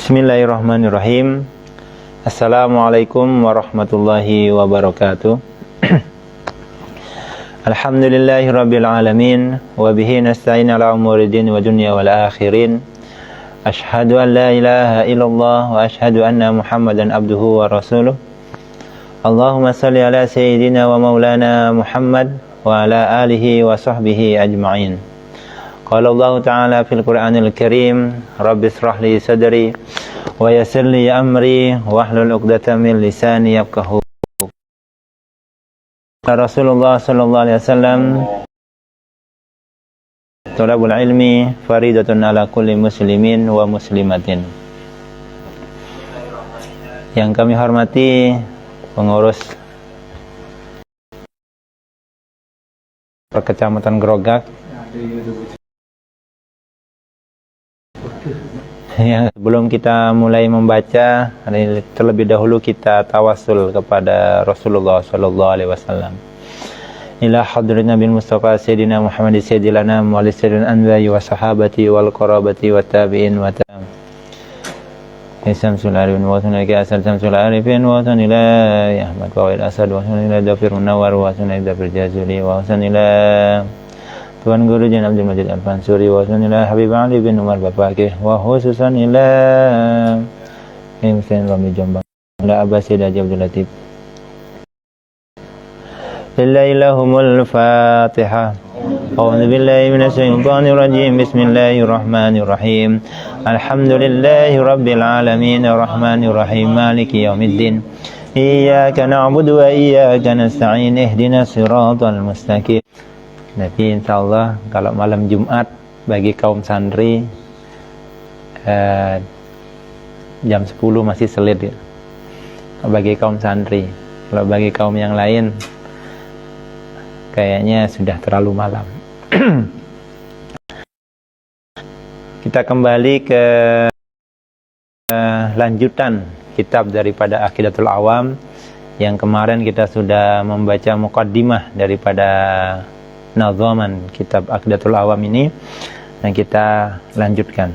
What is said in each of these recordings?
Bismillahirrahmanirrahim. Assalamualaikum warahmatullahi wabarakatuh. Alhamdulillahirabbil alamin wa bihi nasta'in ala umuridin wa dunya wal akhirin. Asyhadu an la ilaha illallah wa asyhadu anna Muhammadan abduhu wa rasuluh. Allahumma shalli ala sayyidina wa maulana Muhammad wa ala alihi wa sahbihi ajma'in. Qala Allah Ta'ala fil Qur'anil Karim, Rabbi shrah li sadri wa yassir li amri wahlul 'uqdatam min lisani yafqahu. Rasulullah sallallahu alaihi wasallam, thalabul ilmi faridatun ala kulli muslimin wa muslimatin. Yang kami hormati pengurus Kecamatan Grogak, yang sebelum kita mulai membaca, terlebih dahulu kita tawasul kepada Rasulullah sallallahu alaihi wasallam. Ila hadrat Nabi Mustafa Sayyidina Muhammad Sayyidil Anam wa lisairil anbiya'i wa sahabati wal qarabati wa tabi'in wa tam. Samsul arifin wa sunaka asal samsul arifin wa sunila ya Ahmad wa il asad wa sunila dafir munawwar wa sunila dafir jazuli wa sunila Tuan Guru Jan Abdul Majid Al-Fansuri wa sunila Habib Ali bin Umar Bapake wa khususan ila Hussein Rami Jombang la Abbasiyad Abdul Latif. Lillahi Fatiha. A'udzu billahi minasy syaithanir rajim. Bismillahirrahmanirrahim. Alhamdulillahi rabbil alamin arrahmanir rahim maliki yaumiddin. Iyyaka na'budu wa iyyaka nasta'in ihdinas siratal mustaqim. Nanti insyaallah kalau malam Jumat bagi kaum santri jam 10 masih selid ya. Bagi kaum santri. Kalau bagi kaum yang lain kayaknya sudah terlalu malam. Kita kembali ke lanjutan kitab daripada Aqidatul Awam yang kemarin kita sudah membaca muqaddimah daripada nazaman kitab Aqidatul Awam ini, dan kita lanjutkan.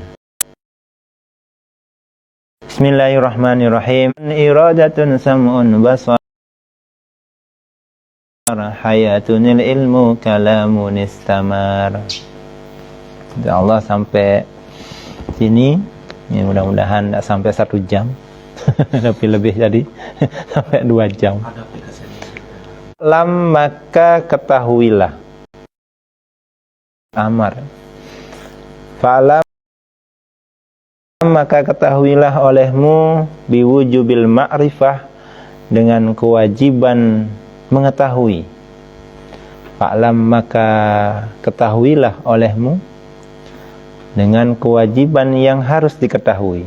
Bismillahirrahmanirrahim. Iradatun sam'un basar hayatunil ilmu kalamun istamar. Allah sampai sini, ya, mudah-mudahan tidak sampai 1 jam tapi lebih tadi sampai 2 jam. Lam maka ketahuilah, amar falam maka ketahuilah olehmu biwujubil ma'rifah, dengan kewajiban mengetahui. Fa'lam maka ketahuilah olehmu dengan kewajiban yang harus diketahui.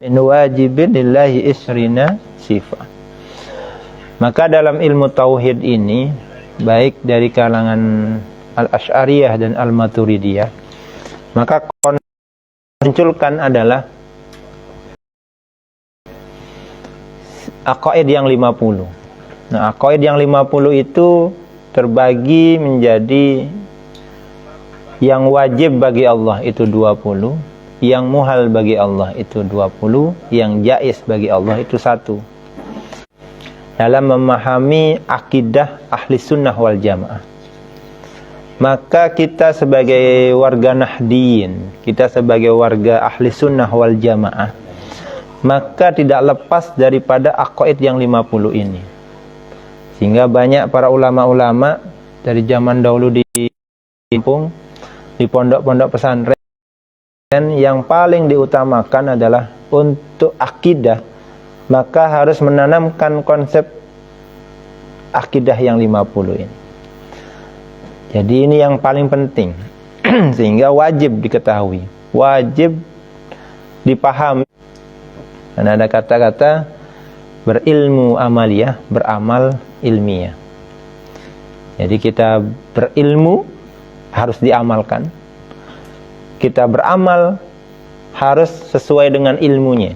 In wajibin lillahi isrina sifat. Maka dalam ilmu tauhid ini, baik dari kalangan Al-Asy'ariyah dan Al-Maturidiyah, maka munculkan adalah aqaid yang 50. Nah, aqaid yang 50 itu terbagi menjadi yang wajib bagi Allah itu 20, yang muhal bagi Allah itu 20, yang jaiz bagi Allah itu 1. Dalam memahami akidah ahli sunnah wal jamaah, maka kita sebagai warga Nahdiyin, kita sebagai warga ahli sunnah wal jamaah, maka tidak lepas daripada aqaid yang 50 ini. Sehingga banyak para ulama-ulama dari zaman dahulu di kampung, di pondok-pondok pesantren, yang paling diutamakan adalah untuk akidah, maka harus menanamkan konsep akidah yang 50 ini. Jadi ini yang paling penting sehingga wajib diketahui, wajib dipahami. Dan ada kata-kata berilmu amaliyah, beramal ilmiah. Jadi kita berilmu harus diamalkan, kita beramal harus sesuai dengan ilmunya.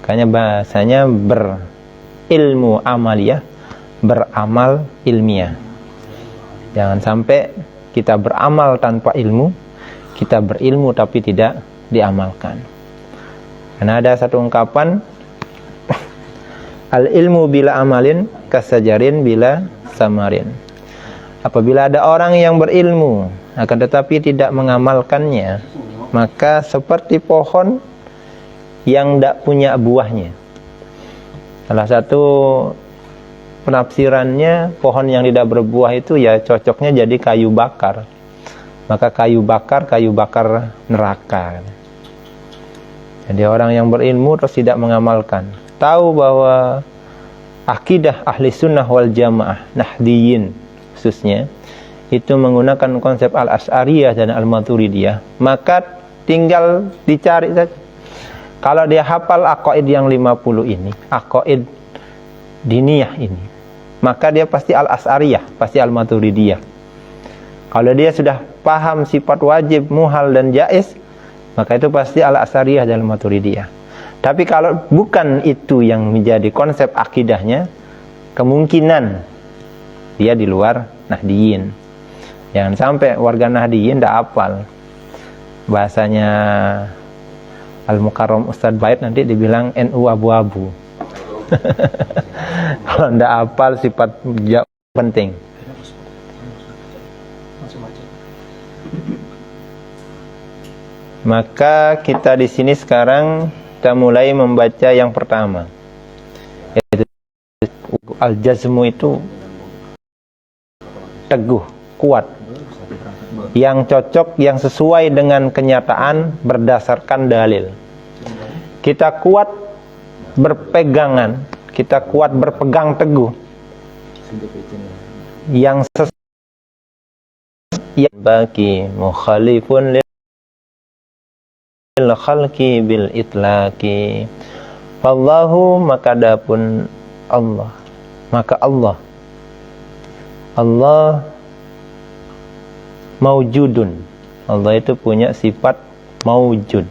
Makanya bahasanya berilmu amaliyah, beramal ilmiah. Jangan sampai kita beramal tanpa ilmu, kita berilmu tapi tidak diamalkan. Karena ada satu ungkapan, al ilmu bila amalin kasajarin bila samarin. Apabila ada orang yang berilmu akan tetapi tidak mengamalkannya, maka seperti pohon yang tidak punya buahnya. Salah satu penafsirannya, pohon yang tidak berbuah itu ya cocoknya jadi kayu bakar. Maka kayu bakar neraka. Jadi orang yang berilmu terus tidak mengamalkan, tahu bahwa akidah ahli sunnah wal jamaah, Nahdiyin khususnya, itu menggunakan konsep al-Asy'ariyah dan al-Maturidiyah, maka tinggal dicari saja. Kalau dia hafal aqaid yang 50 ini, aqaid diniyah ini, maka dia pasti al-Asy'ariyah, pasti al-Maturidiyah. Kalau dia sudah paham sifat wajib, muhal dan jaiz, maka itu pasti al-Asy'ariyah dan al-Maturidiyah. Tapi kalau bukan itu yang menjadi konsep akidahnya, kemungkinan dia di luar Nahdiyin. Jangan sampai warga Nahdiyin tidak hafal bahasanya Al-Mukarram Ustadz Baib, nanti dibilang NU abu-abu. Kalau tidak hafal sifat penting. Maka kita di sini sekarang kita mulai membaca yang pertama, yaitu al-jazmu, itu teguh, kuat, yang cocok, yang sesuai dengan kenyataan berdasarkan dalil. Kita kuat berpegangan, kita kuat berpegang teguh yang sesuai bagi mukhalifun lil khalqi bil itlaqi. Wallahu, maka adapun Allah, maka Allah maujudun. Allah itu punya sifat maujud,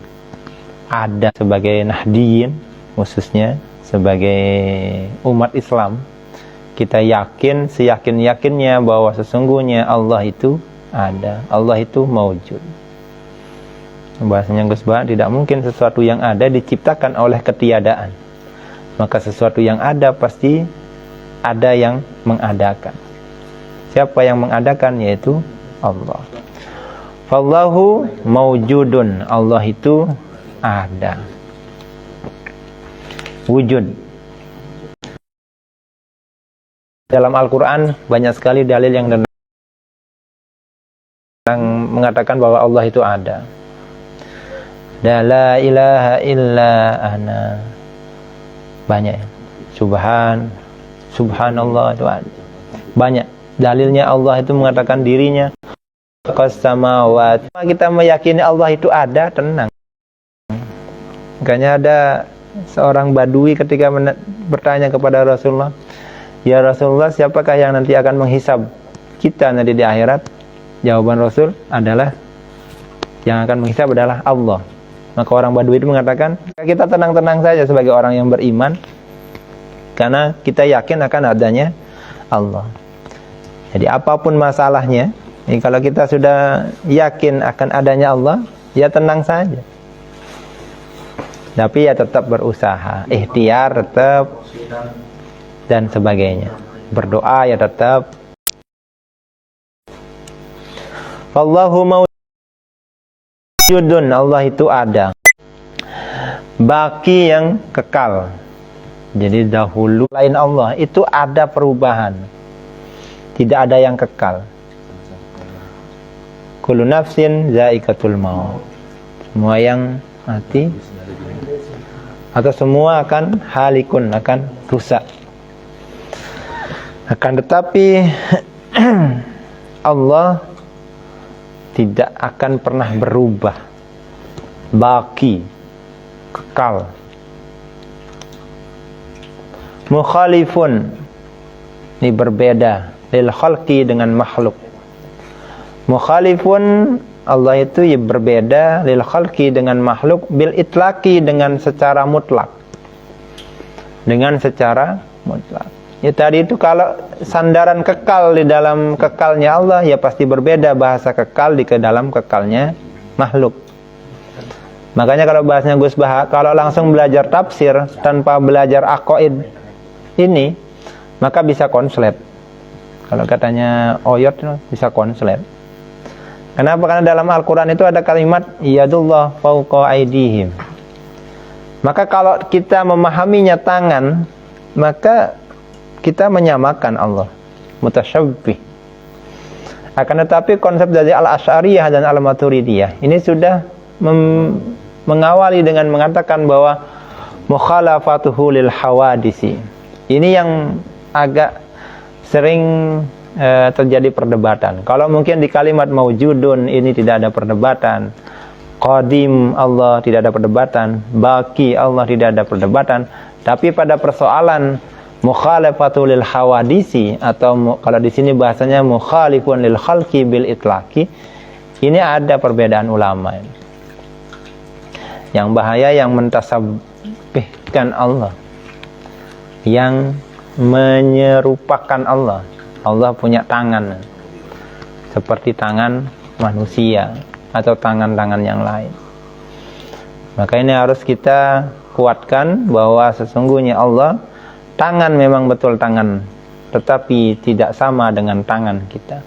ada. Sebagai Nahdiyin khususnya, sebagai umat Islam, kita yakin seyakin-yakinnya bahwa sesungguhnya Allah itu ada, Allah itu maujud. Bahasanya Gus Bah, tidak mungkin sesuatu yang ada diciptakan oleh ketiadaan. Maka sesuatu yang ada pasti ada yang mengadakan. Siapa yang mengadakan? Yaitu Allah. Fallahu maujudun, Allah itu ada, wujud. Dalam Al-Quran banyak sekali dalil yang mengatakan bahwa Allah itu ada. La ilaha illa ana, banyak. Subhanallah, itu ada banyak dalilnya. Allah itu mengatakan dirinya qasamawat. Kita meyakini Allah itu ada, tenang. Makanya ada seorang badui ketika bertanya kepada Rasulullah, ya Rasulullah, siapakah yang nanti akan menghisab kita nanti di akhirat? Jawaban Rasul adalah, yang akan menghisab adalah Allah. Maka orang Badui itu mengatakan, kita tenang-tenang saja sebagai orang yang beriman, karena kita yakin akan adanya Allah. Jadi apapun masalahnya, kalau kita sudah yakin akan adanya Allah, ya tenang saja. Tapi ya tetap berusaha, ikhtiar tetap, dan sebagainya. Berdoa ya tetap. Allahu maujudun, Allah itu ada. Baki, yang kekal. Jadi dahulu lain Allah itu ada perubahan, tidak ada yang kekal. Kullu nafsin za'iqatul maut, semua yang mati atau semua akan halikun, akan rusak. Akan tetapi Allah tidak akan pernah berubah, baki, kekal. Mukhalifun, ini berbeda, lil khalqi, dengan makhluk. Mukhalifun, Allah itu ya berbeda, lil khalqi, dengan makhluk, bil itlaqi, dengan secara mutlak. Dengan secara mutlak. Ya tadi itu kalau sandaran kekal di dalam kekalnya Allah, ya pasti berbeda bahasa kekal di dalam kekalnya makhluk. Makanya kalau bahasnya Gus Baha, kalau langsung belajar tafsir tanpa belajar aqaid ini, maka bisa konslet. Kalau katanya Oyot bisa konslet. Kenapa? Karena dalam Al-Quran itu ada kalimat yadullah fauqa aydihim. Maka kalau kita memahaminya tangan, maka kita menyamakan Allah, mutasyabbih. Akan tetapi konsep dari Al-Asy'ariyah dan Al-Maturidiyah ini sudah mengawali dengan mengatakan bahwa mukhalafatuhu lil hawadisi. Ini yang agak sering terjadi perdebatan. Kalau mungkin di kalimat maujudun ini tidak ada perdebatan, qadim Allah tidak ada perdebatan, baqi Allah tidak ada perdebatan. Tapi pada persoalan mukhalafatul lil hawadisi, atau kalau di sini bahasanya mukhalifun lil khalqi bil itlaqi, ini ada perbedaan ulama. Yang bahaya yang mentasabihkan Allah, yang menyerupakan Allah. Allah punya tangan seperti tangan manusia atau tangan-tangan yang lain. Maka ini harus kita kuatkan bahwa sesungguhnya Allah tangan memang betul tangan, tetapi tidak sama dengan tangan kita.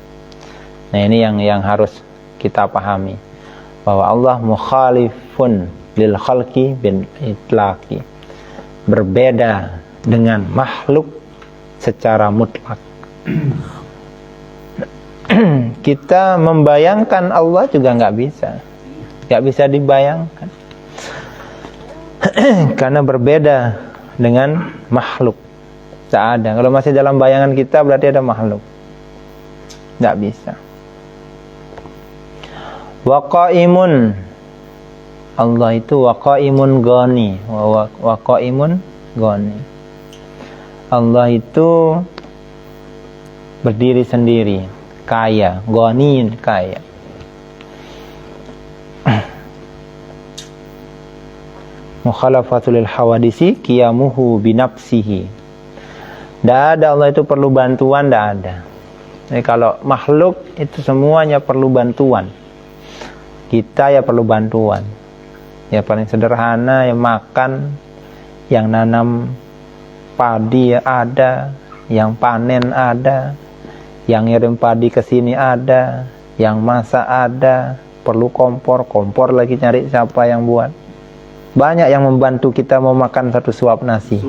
Nah, ini yang harus kita pahami, bahwa Allah mukhalifun lil khalqi bin itlaqi, berbeda dengan makhluk secara mutlak. Kita membayangkan Allah juga nggak bisa dibayangkan karena berbeda dengan makhluk. Tak ada. Kalau masih dalam bayangan kita berarti ada makhluk, nggak bisa. Waqaimun, Allah itu waqaimun ghani, waqaimun ghani. Allah itu berdiri sendiri, kaya, ghaniin, kaya. Mukhalafatul lil hawadisi qiyamuhu binafsihi. Tidak ada Allah itu perlu bantuan, tidak ada. Jadi kalau makhluk itu semuanya perlu bantuan. Kita ya perlu bantuan. Ya paling sederhana, ya makan, yang nanam padi ya ada, yang panen ada, yang ngirim padi ke sini ada, yang masak ada, perlu kompor lagi nyari siapa yang buat. Banyak yang membantu kita mau makan satu suap nasi.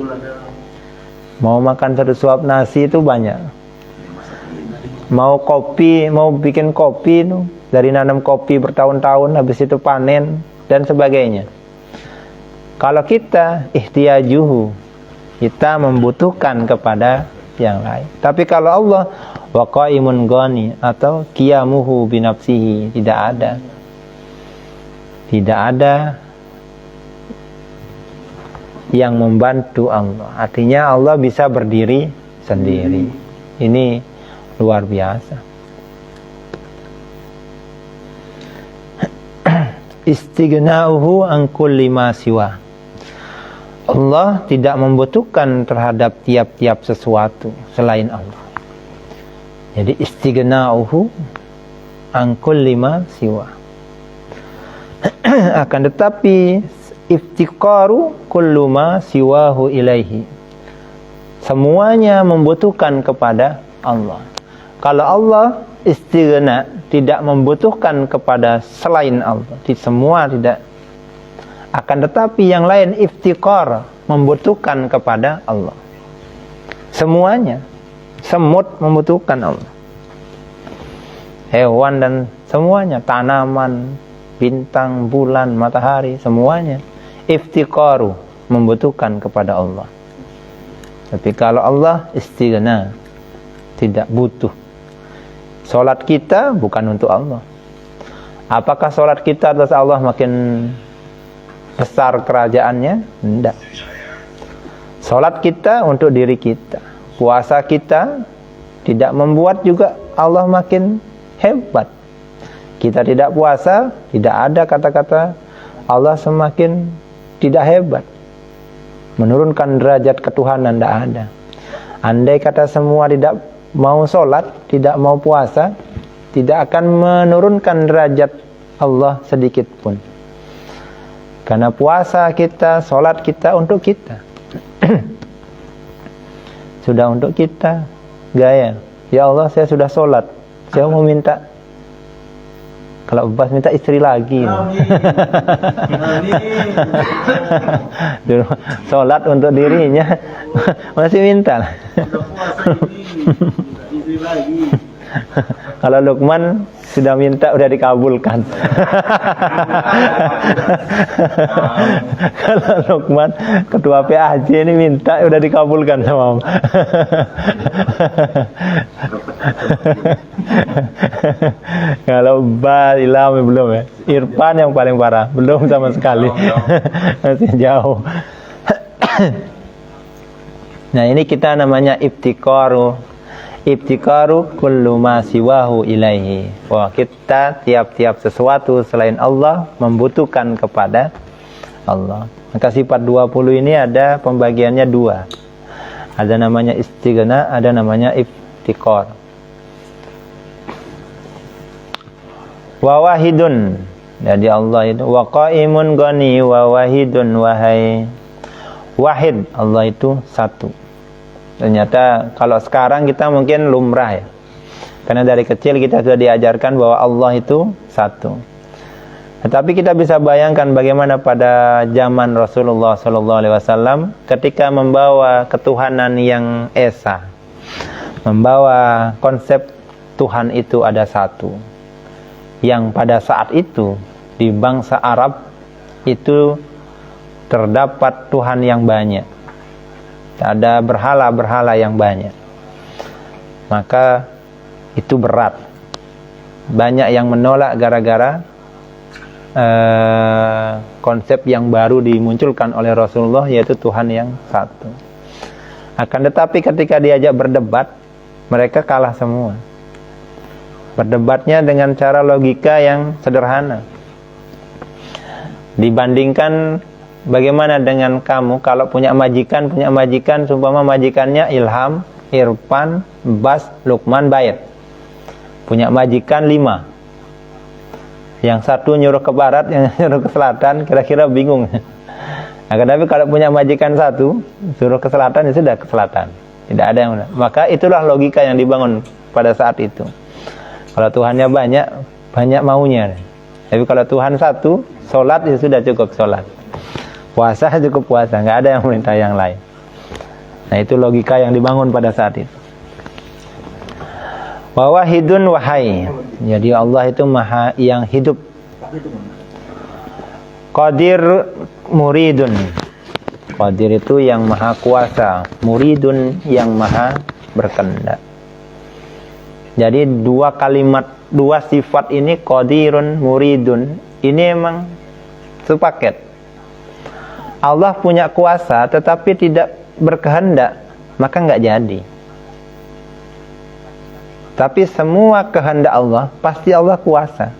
Mau makan satu suap nasi itu banyak. Mau kopi, mau bikin kopi itu dari nanam kopi bertahun-tahun, habis itu panen dan sebagainya. Kalau kita ihtiyajuhu, kita membutuhkan kepada yang lain. Tapi kalau Allah waqaimun ghani atau qiyamuhu binafsihi, tidak ada. Tidak ada yang membantu Allah. Artinya Allah bisa berdiri sendiri. Ini luar biasa. Istighna'uhu an kulli ma siwa. Allah tidak membutuhkan terhadap tiap-tiap sesuatu selain Allah. Jadi istighna'uhu an kulli ma siwa. Akan tetapi iftiqaru kullu ma siwahu ilaihi, semuanya membutuhkan kepada Allah. Kalau Allah istighna, tidak membutuhkan kepada selain Allah, semua tidak. Akan tetapi yang lain iftiqar, membutuhkan kepada Allah. Semuanya. Semut membutuhkan Allah, hewan dan semuanya, tanaman, bintang, bulan, matahari, semuanya iftiqaru, membutuhkan kepada Allah. Tapi kalau Allah istighna, tidak butuh. Salat kita bukan untuk Allah. Apakah salat kita atas Allah makin besar kerajaannya? Tidak. Salat kita untuk diri kita. Puasa kita tidak membuat juga Allah makin hebat. Kita tidak puasa, tidak ada kata-kata Allah semakin tidak hebat, menurunkan derajat ketuhanan, tidak ada. Andai kata semua tidak mau sholat, tidak mau puasa, tidak akan menurunkan derajat Allah sedikit pun. Karena puasa kita, sholat kita untuk kita. Sudah untuk kita. Gaya, ya Allah saya sudah sholat, saya mau minta. Kalau bebas minta istri lagi. Sholat untuk dirinya masih minta. Kalau Luqman sudah minta udah dikabulkan. Kalau Luqman ketua PAJ ini minta udah dikabulkan sama Kalau Ilham belum ya. Irfan yang paling parah, belum sama sekali. Masih jauh. Nah, ini kita namanya ibtikaru kullu ma siwahu ilaihi. Wah, kita tiap-tiap sesuatu selain Allah membutuhkan kepada Allah. Maka sifat 20 ini ada pembagiannya dua. Ada namanya istighna, ada namanya ibtikar. Wa wahidun. Jadi Allah itu wa qaimun ghani wa wahidun wahai. Wahid, Allah itu satu. Ternyata kalau sekarang kita mungkin lumrah ya. Karena dari kecil kita sudah diajarkan bahwa Allah itu satu. Tetapi kita bisa bayangkan bagaimana pada zaman Rasulullah SAW ketika membawa ketuhanan yang esa, membawa konsep Tuhan itu ada satu. Yang pada saat itu di bangsa Arab itu terdapat Tuhan yang banyak. Ada berhala-berhala yang banyak. Maka itu berat. Banyak yang menolak gara-gara konsep yang baru dimunculkan oleh Rasulullah, yaitu Tuhan yang satu. Akan tetapi ketika diajak berdebat, mereka kalah semua. Berdebatnya dengan cara logika yang sederhana. Dibandingkan bagaimana dengan kamu kalau punya majikan seumpama majikannya Ilham, Irfan, Bas, Luqman, Bayat. Punya majikan 5. Yang satu nyuruh ke barat, yang nyuruh ke selatan, kira-kira bingung. Akan tapi kalau punya majikan satu, suruh ke selatan, ya sudah ke selatan. Tidak ada yang benar. Maka itulah logika yang dibangun pada saat itu. Kalau Tuhannya banyak, banyak maunya. Tapi kalau Tuhan satu, sholat ya sudah cukup sholat. Puasa cukup puasa, nggak ada yang perintah yang lain. Nah, itu logika yang dibangun pada saat itu. Wa wahidun wahai. Jadi Allah itu maha yang hidup. Qadir muridun. Qadir itu yang maha kuasa, muridun yang maha berkehendak. Jadi dua kalimat, dua sifat ini qadirun, muridun, ini emang sepaket. Allah punya kuasa tetapi tidak berkehendak, maka nggak jadi. Tapi semua kehendak Allah, pasti Allah kuasa.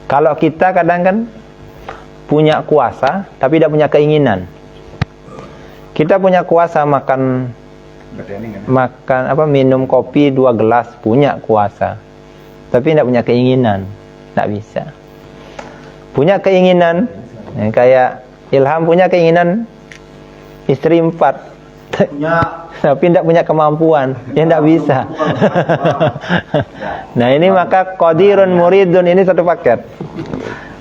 Kalau kita kadang kan punya kuasa, tapi tidak punya keinginan. Kita punya kuasa makan minum kopi 2 gelas, punya kuasa. Tapi tidak punya keinginan, tidak bisa. Punya keinginan, kayak Ilham punya keinginan istri 4. Tapi tidak punya kemampuan, ya tidak bisa. Nah, ini maka qadirun muridun ini satu paket.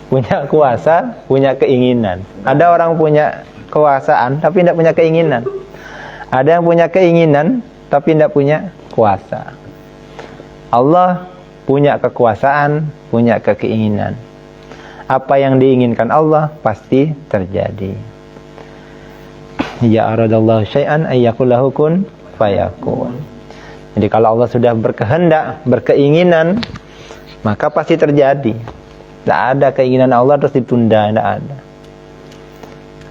Punya kuasa, punya keinginan. Ada orang punya kekuasaan tapi tidak punya keinginan. Ada yang punya keinginan tapi tidak punya kuasa. Allah punya kekuasaan, punya keinginan. Apa yang diinginkan Allah pasti terjadi. Ya aradallahu syai'an ayyakul lahu kun fayakun. Jadi kalau Allah sudah berkehendak, berkeinginan, maka pasti terjadi. Tidak ada keinginan Allah terus ditunda, tidak ada.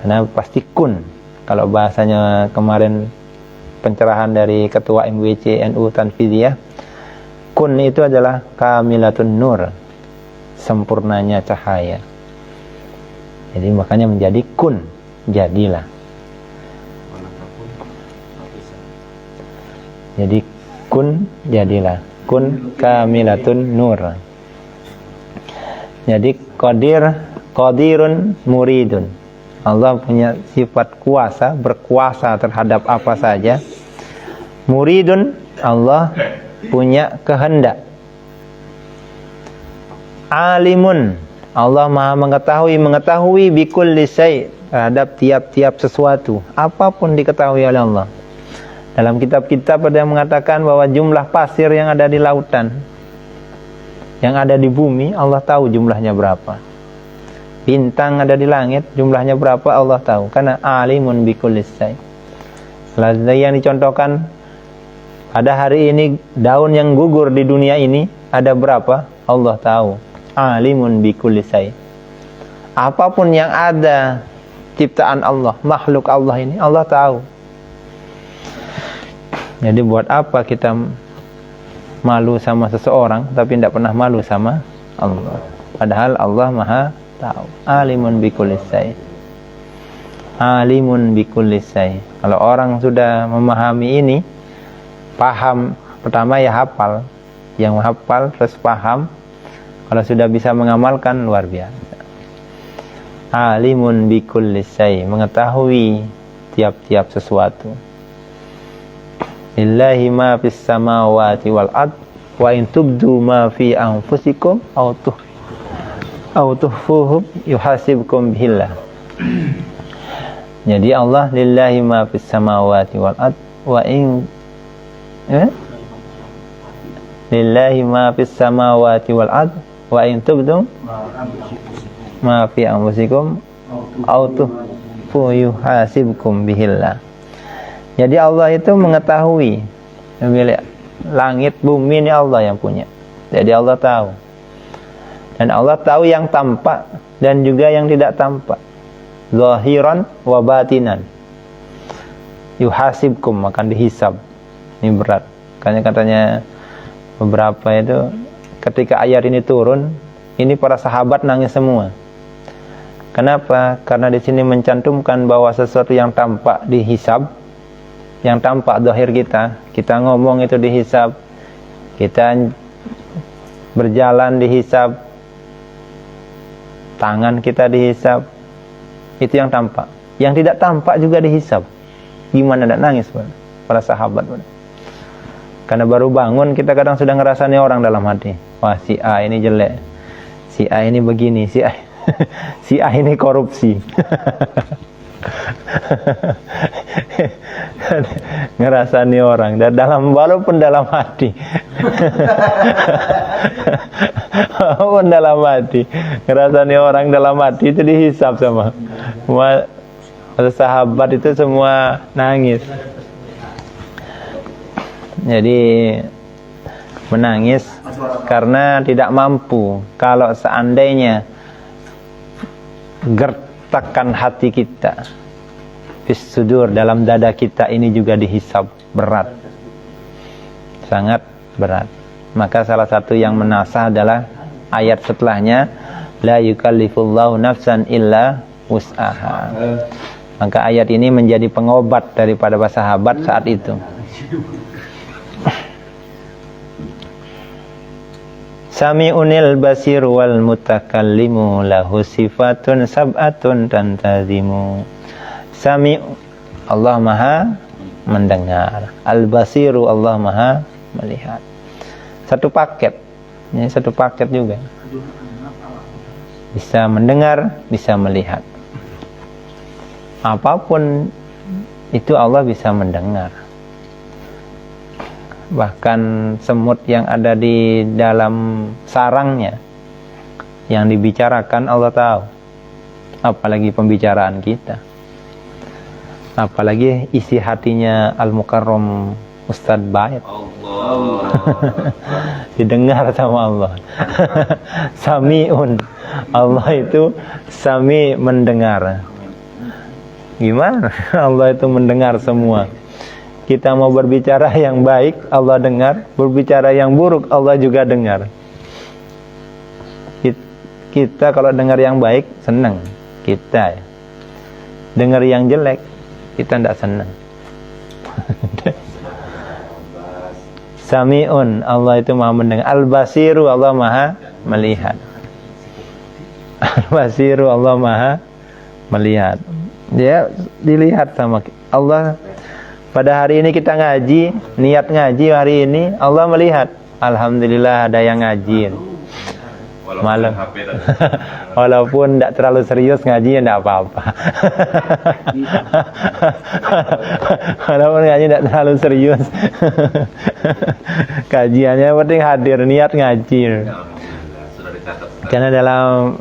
Karena pasti kun. Kalau bahasanya kemarin pencerahan dari ketua MWC NU Tanfidiyah, kun itu adalah kamilatun nur, sempurnanya cahaya. Jadi makanya menjadi kun, jadilah. Jadi kun, jadilah. Kun kamilatun nur. Jadi qadir Qadirun muridun. Allah punya sifat kuasa, berkuasa terhadap apa saja. Muridun, Allah punya kehendak. Alimun, Allah maha mengetahui bikulli syai', terhadap tiap-tiap sesuatu, apapun diketahui oleh Allah. Dalam kitab-kitab ada yang mengatakan bahwa jumlah pasir yang ada di lautan, yang ada di bumi, Allah tahu jumlahnya berapa. Bintang ada di langit, jumlahnya berapa Allah tahu, karena alimun bikulli syai'. Yang dicontohkan, pada hari ini daun yang gugur di dunia ini ada berapa? Allah tahu. Alimun bikulli syai'. Apapun yang ada ciptaan Allah, makhluk Allah ini, Allah tahu. Jadi buat apa kita malu sama seseorang tapi tidak pernah malu sama Allah? Padahal Allah maha tahu. Alimun bikulli syai'. Alimun bikulli syai'. Kalau orang sudah memahami ini, paham, pertama ya hafal. Yang hafal terus paham. Kalau sudah bisa mengamalkan, luar biasa. Alimun bikulli syai', mengetahui tiap-tiap sesuatu. Lillahi ma fis samawati wal ard wa in tubdu ma fi anfusikum aw tuhfuhu yuhasibkum billah. Jadi Allah lillahi ma fis samawati wal ard wa in lillahi ma fis samawati wal ard wa in tubdu ma fi anfusikum aw tuhfuhu yuhasibkum billah. Jadi Allah itu mengetahui, milik langit bumi ini Allah yang punya. Jadi Allah tahu. Dan Allah tahu yang tampak dan juga yang tidak tampak. Zahiran wa batinan. Yuhasibkum, akan dihisab. Ini berat. Katanya beberapa itu ketika ayat ini turun, ini para sahabat nangis semua. Kenapa? Karena di sini mencantumkan bahwa sesuatu yang tampak dihisab. Yang tampak zahir kita ngomong itu dihisab, kita berjalan dihisab, tangan kita dihisab, itu yang tampak. Yang tidak tampak juga dihisab. Gimana tidak nangis para sahabat? Karena baru bangun kita kadang sudah ngerasani orang dalam hati. Wah, si A ini jelek, si A ini begini, si A ini korupsi. Ngerasani orang dalam, walaupun dalam hati. Walaupun dalam hati, ngerasani orang dalam hati itu dihisab sama sahabat itu semua nangis. Jadi menangis karena tidak mampu. Kalau seandainya gertakan hati kita, fis sudur, dalam dada kita ini juga dihisab, berat, sangat berat. Maka salah satu yang menasah adalah ayat setelahnya, la yukallifullahu nafsan illa wus'aha. Maka ayat ini menjadi pengobat daripada para sahabat saat itu. Sami'unil basir wal mutakallimu lahu sifatun sab'atun tantazimu. Sami', Allah maha mendengar. Al-basiru, Allah maha melihat. Satu paket. Ini satu paket juga. Bisa mendengar, bisa melihat. Apapun itu Allah bisa mendengar. Bahkan semut yang ada di dalam sarangnya, yang dibicarakan Allah tahu. Apalagi pembicaraan kita. Apalagi isi hatinya Al-Mukarram Ustadz Baid. Didengar sama Allah. Sami'un, Allah itu sami, mendengar. Gimana? Allah itu mendengar semua. Kita mau berbicara yang baik, Allah dengar. Berbicara yang buruk, Allah juga dengar. Kita kalau dengar yang baik, senang. Kita dengar yang jelek, kita tidak senang. Sami'un, Allah itu maha mendengar. Al-basiru, Allah maha melihat. Al-Basiru, Allah Maha melihat. Dia dilihat sama Allah. Pada hari ini kita ngaji, niat ngaji hari ini, Allah melihat. Alhamdulillah ada yang ngaji. Malam. Walaupun tidak terlalu serius ngaji, tidak apa-apa. Walaupun ngaji tidak terlalu serius. Kajiannya penting hadir, niat ngaji. Karena dalam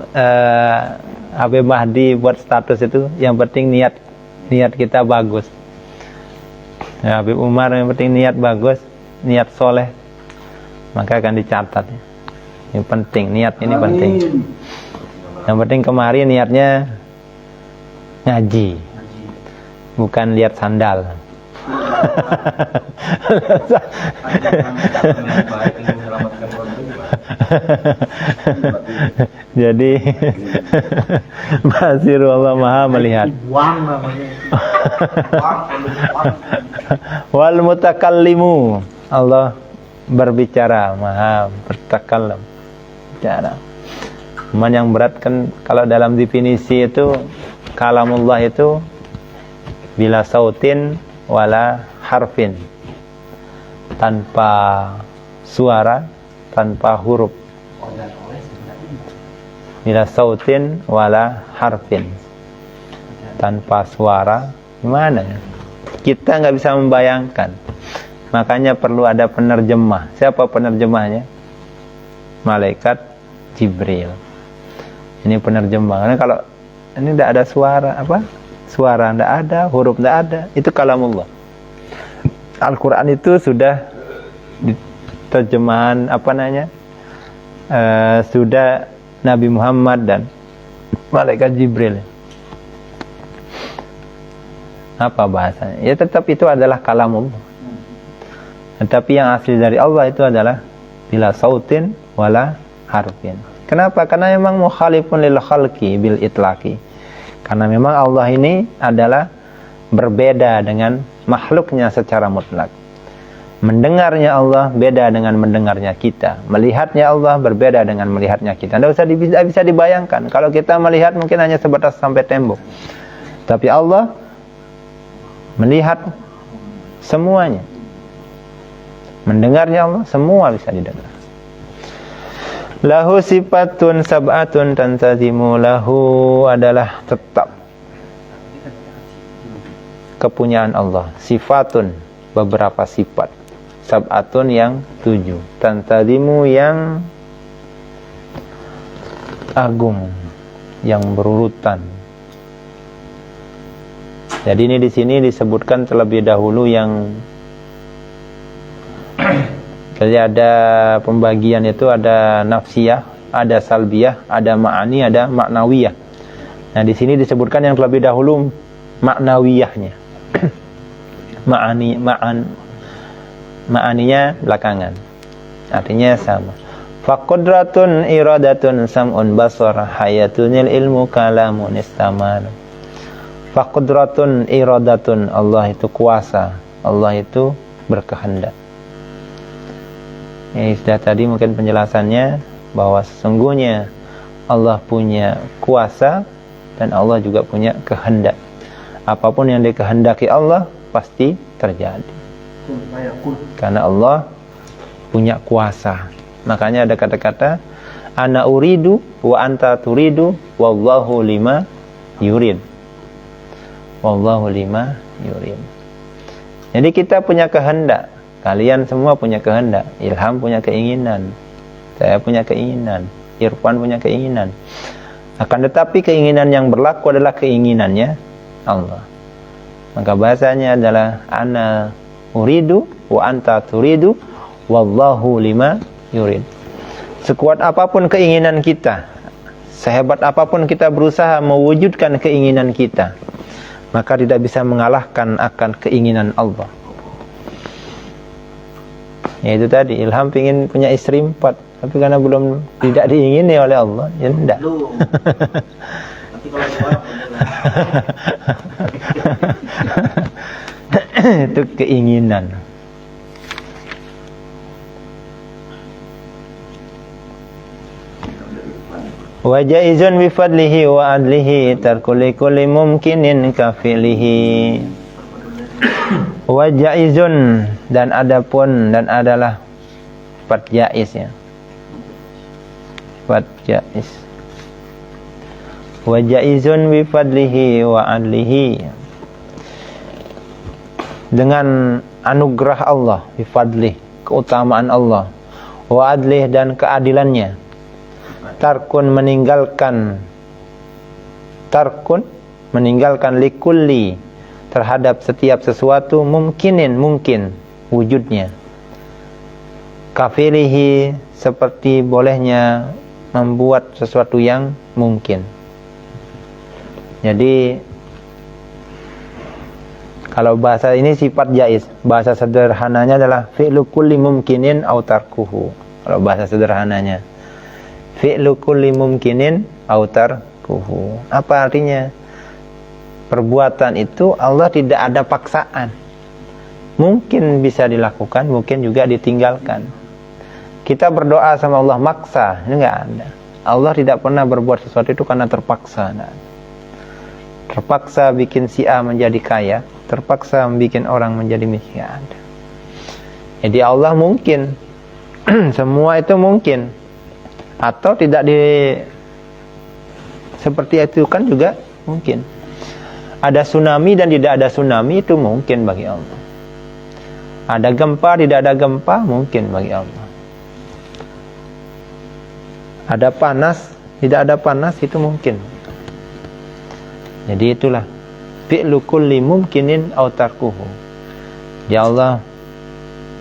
Habib Mahdi buat status itu, yang penting niat kita bagus. Ya, Habib Umar yang penting niat bagus, niat soleh, maka akan dicatat. Yang penting niat ini penting. Yang penting kemarin niatnya ngaji, bukan lihat sandal. Jadi Basiru, Allah Maha melihat. Wal mutakallimu, Allah berbicara, Maha bertakallam, bicara. Cuman yang berat kan kalau dalam definisi itu kalamullah itu bila sautin wala harfin, tanpa suara, tanpa huruf. Bila sautin wala harfin, tanpa suara, gimana ya? Kita nggak bisa membayangkan. Makanya perlu ada penerjemah. Siapa penerjemahnya? Malaikat Jibril. Ini penerjemah. Karena kalau ini tidak ada suara, apa? Suara tidak ada, huruf tidak ada. Itu kalamullah. Al-Quran itu sudah terjemahan apa namanya? Sudah Nabi Muhammad dan Malaikat Jibril. Apa bahasanya? Ya tetap itu adalah kalamullah. Tetapi yang asli dari Allah itu adalah bila sautin wala harfin. Kenapa? Karena memang mukhalifun lil khalqi bil itlaqi. Karena memang Allah ini adalah berbeda dengan makhluknya secara mutlak. Mendengarnya Allah beda dengan mendengarnya kita. Melihatnya Allah berbeda dengan melihatnya kita. Tidak bisa dibayangkan. Kalau kita melihat mungkin hanya sebatas sampai tembok. Tapi Allah melihat semuanya. Mendengarnya Allah semua bisa didengar. Lahu sifatun sab'atun tantazimu. Lahu adalah tetap kepunyaan Allah. Sifatun, beberapa sifat. Sab'atun yang 7. Tantazimu yang agung, yang berurutan. Jadi ini di sini disebutkan terlebih dahulu yang jadi ada pembagian itu, ada nafsiyah, ada salbiyah, ada ma'ani, ada maknawiyah. Nah di sini disebutkan yang terlebih dahulu maknawiyahnya. Ma'aninya belakangan. Artinya sama. Faqudratun iradatun sam'un basar hayatunil ilmu kalamun istamar. Faqudratun iradatun, Allah itu kuasa, Allah itu berkehendak. Ini sudah tadi mungkin penjelasannya bahwa sesungguhnya Allah punya kuasa dan Allah juga punya kehendak. Apapun yang dikehendaki Allah pasti terjadi. Karena Allah punya kuasa. Makanya ada kata-kata ana uridu wa anta turidu wallahu lima yurid. Wallahu lima yurid. Jadi kita punya kehendak. Kalian semua punya kehendak. Ilham punya keinginan. Saya punya keinginan. Irfan punya keinginan. Akan tetapi keinginan yang berlaku adalah keinginannya Allah. Maka bahasanya adalah ana uridu wa anta turidu wallahu lima yurid. Sekuat apapun keinginan kita, sehebat apapun kita berusaha mewujudkan keinginan kita, maka tidak bisa mengalahkan akan keinginan Allah. Ya itu tadi, Ilham ingin punya istri 4, tapi karena belum tidak diingini oleh Allah, ya tidak. Nanti kalau keluar itu keinginan. Wa jaizun bi fadlihi wa adlihi tarkuli kulli mumkinin kafilihi. Wa jaizun, dan adapun dan adalah sifat jaiz ya. Sifat jaiz. Wa jaizun bi fadlihi wa adlihi, dengan anugerah Allah, bi fadlih, keutamaan Allah, wa adlih, dan keadilannya. Tarkun, meninggalkan likulli, terhadap setiap sesuatu, mungkin wujudnya. Kafilihi, seperti bolehnya membuat sesuatu yang mungkin. Jadi kalau bahasa ini sifat jaiz, bahasa sederhananya adalah fi'lu kulli mumkinin aw tarkuhu. Kalau bahasa sederhananya fi'lu kulli mumkinin aw tarkuhu. Apa artinya? Perbuatan itu Allah tidak ada paksaan. Mungkin bisa dilakukan, mungkin juga ditinggalkan. Kita berdoa sama Allah maksa, ini enggak ada. Allah tidak pernah berbuat sesuatu itu karena terpaksa. Terpaksa bikin si A menjadi kaya, terpaksa bikin orang menjadi miskin. Jadi Allah mungkin semua itu mungkin, atau tidak seperti itu kan juga mungkin. Ada tsunami dan tidak ada tsunami itu mungkin bagi Allah. Ada gempa, tidak ada gempa mungkin bagi Allah. Ada panas, tidak ada panas itu mungkin. Jadi itulah fi'lu kulli mumkinin aw tarkuhu. Ya Allah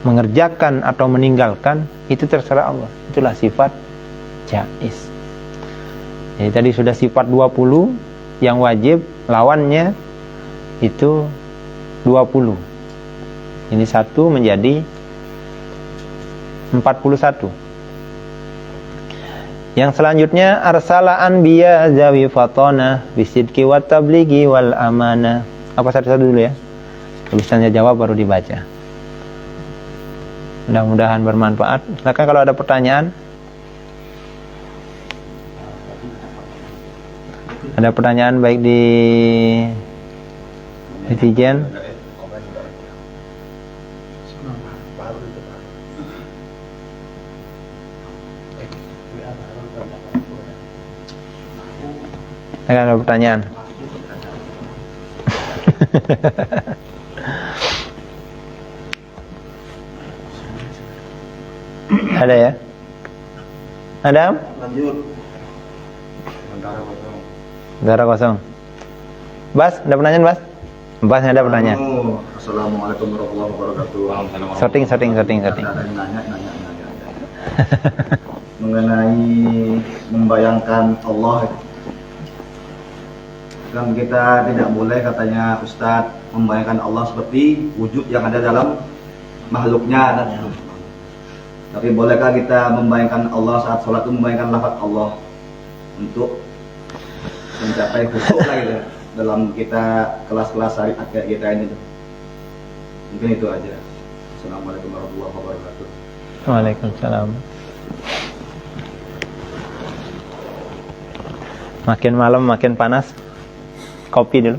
mengerjakan atau meninggalkan itu terserah Allah. Itulah sifat jaiz. Jadi tadi sudah sifat 20 yang wajib, lawannya itu 20. Ini satu menjadi 41. Yang selanjutnya arsala anbiya zawi fatana bisidqi wat tablighi wal amana. Apa satu-satu dulu ya? Tulisannya jawab baru dibaca. Mudah-mudahan bermanfaat. Silakan kalau ada pertanyaan. Ada pertanyaan baik di netizen. Ada pertanyaan? Ada ya? Ada? Lanjut. Darah kosong. Bas, ada pertanyaan Bas? Bas ada pertanyaan. Assalamualaikum warahmatullahi wabarakatuh. Sorting. Ada nanya. Mengenai membayangkan Allah. Kan kita tidak boleh katanya Ustadz membayangkan Allah seperti wujud yang ada dalam makhluknya. Tapi bolehkah kita membayangkan Allah saat sholat itu membayangkan lafaz Allah untuk mencapai khusyuk lah gitu dalam kita kelas-kelas syariat kayak kita ini tuh. Mungkin itu aja. Assalamualaikum warahmatullahi wabarakatuh. Waalaikumsalam. Makin malam makin panas. Kopi dulu.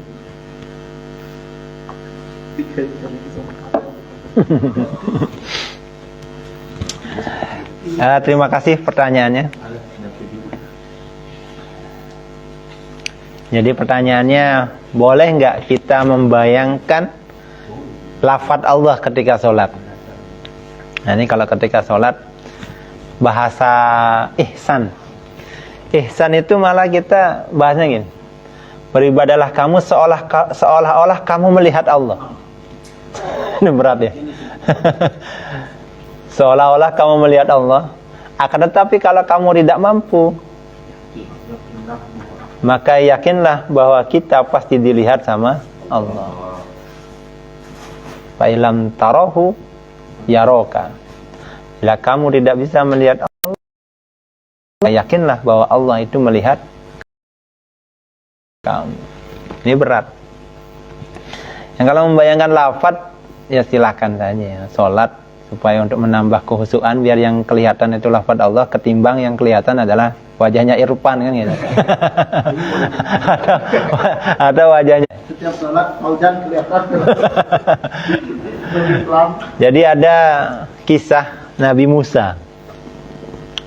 Terima kasih pertanyaannya. Jadi pertanyaannya, boleh nggak kita membayangkan lafaz Allah ketika sholat? Nah ini kalau ketika sholat, bahasa ihsan. Ihsan itu malah kita bahasnya gini, beribadalah kamu seolah-olah kamu melihat Allah. Ini berat ya. Seolah-olah kamu melihat Allah. Akan tetapi kalau kamu tidak mampu, maka yakinlah bahwa kita pasti dilihat sama Allah. Fa ilam tarahu yaraka. Bila kamu tidak bisa melihat Allah, yakinlah bahwa Allah itu melihat kamu. Ini berat. Yang kalau membayangkan lafaz, ya silakan saja ya. Sholat supaya untuk menambah kekhusyukan, biar yang kelihatan itu lafaz Allah ketimbang yang kelihatan adalah wajahnya Irfan kan gitu. Atau wajahnya. Setiap sholat Fauzan kelihatan. Jadi ada kisah Nabi Musa.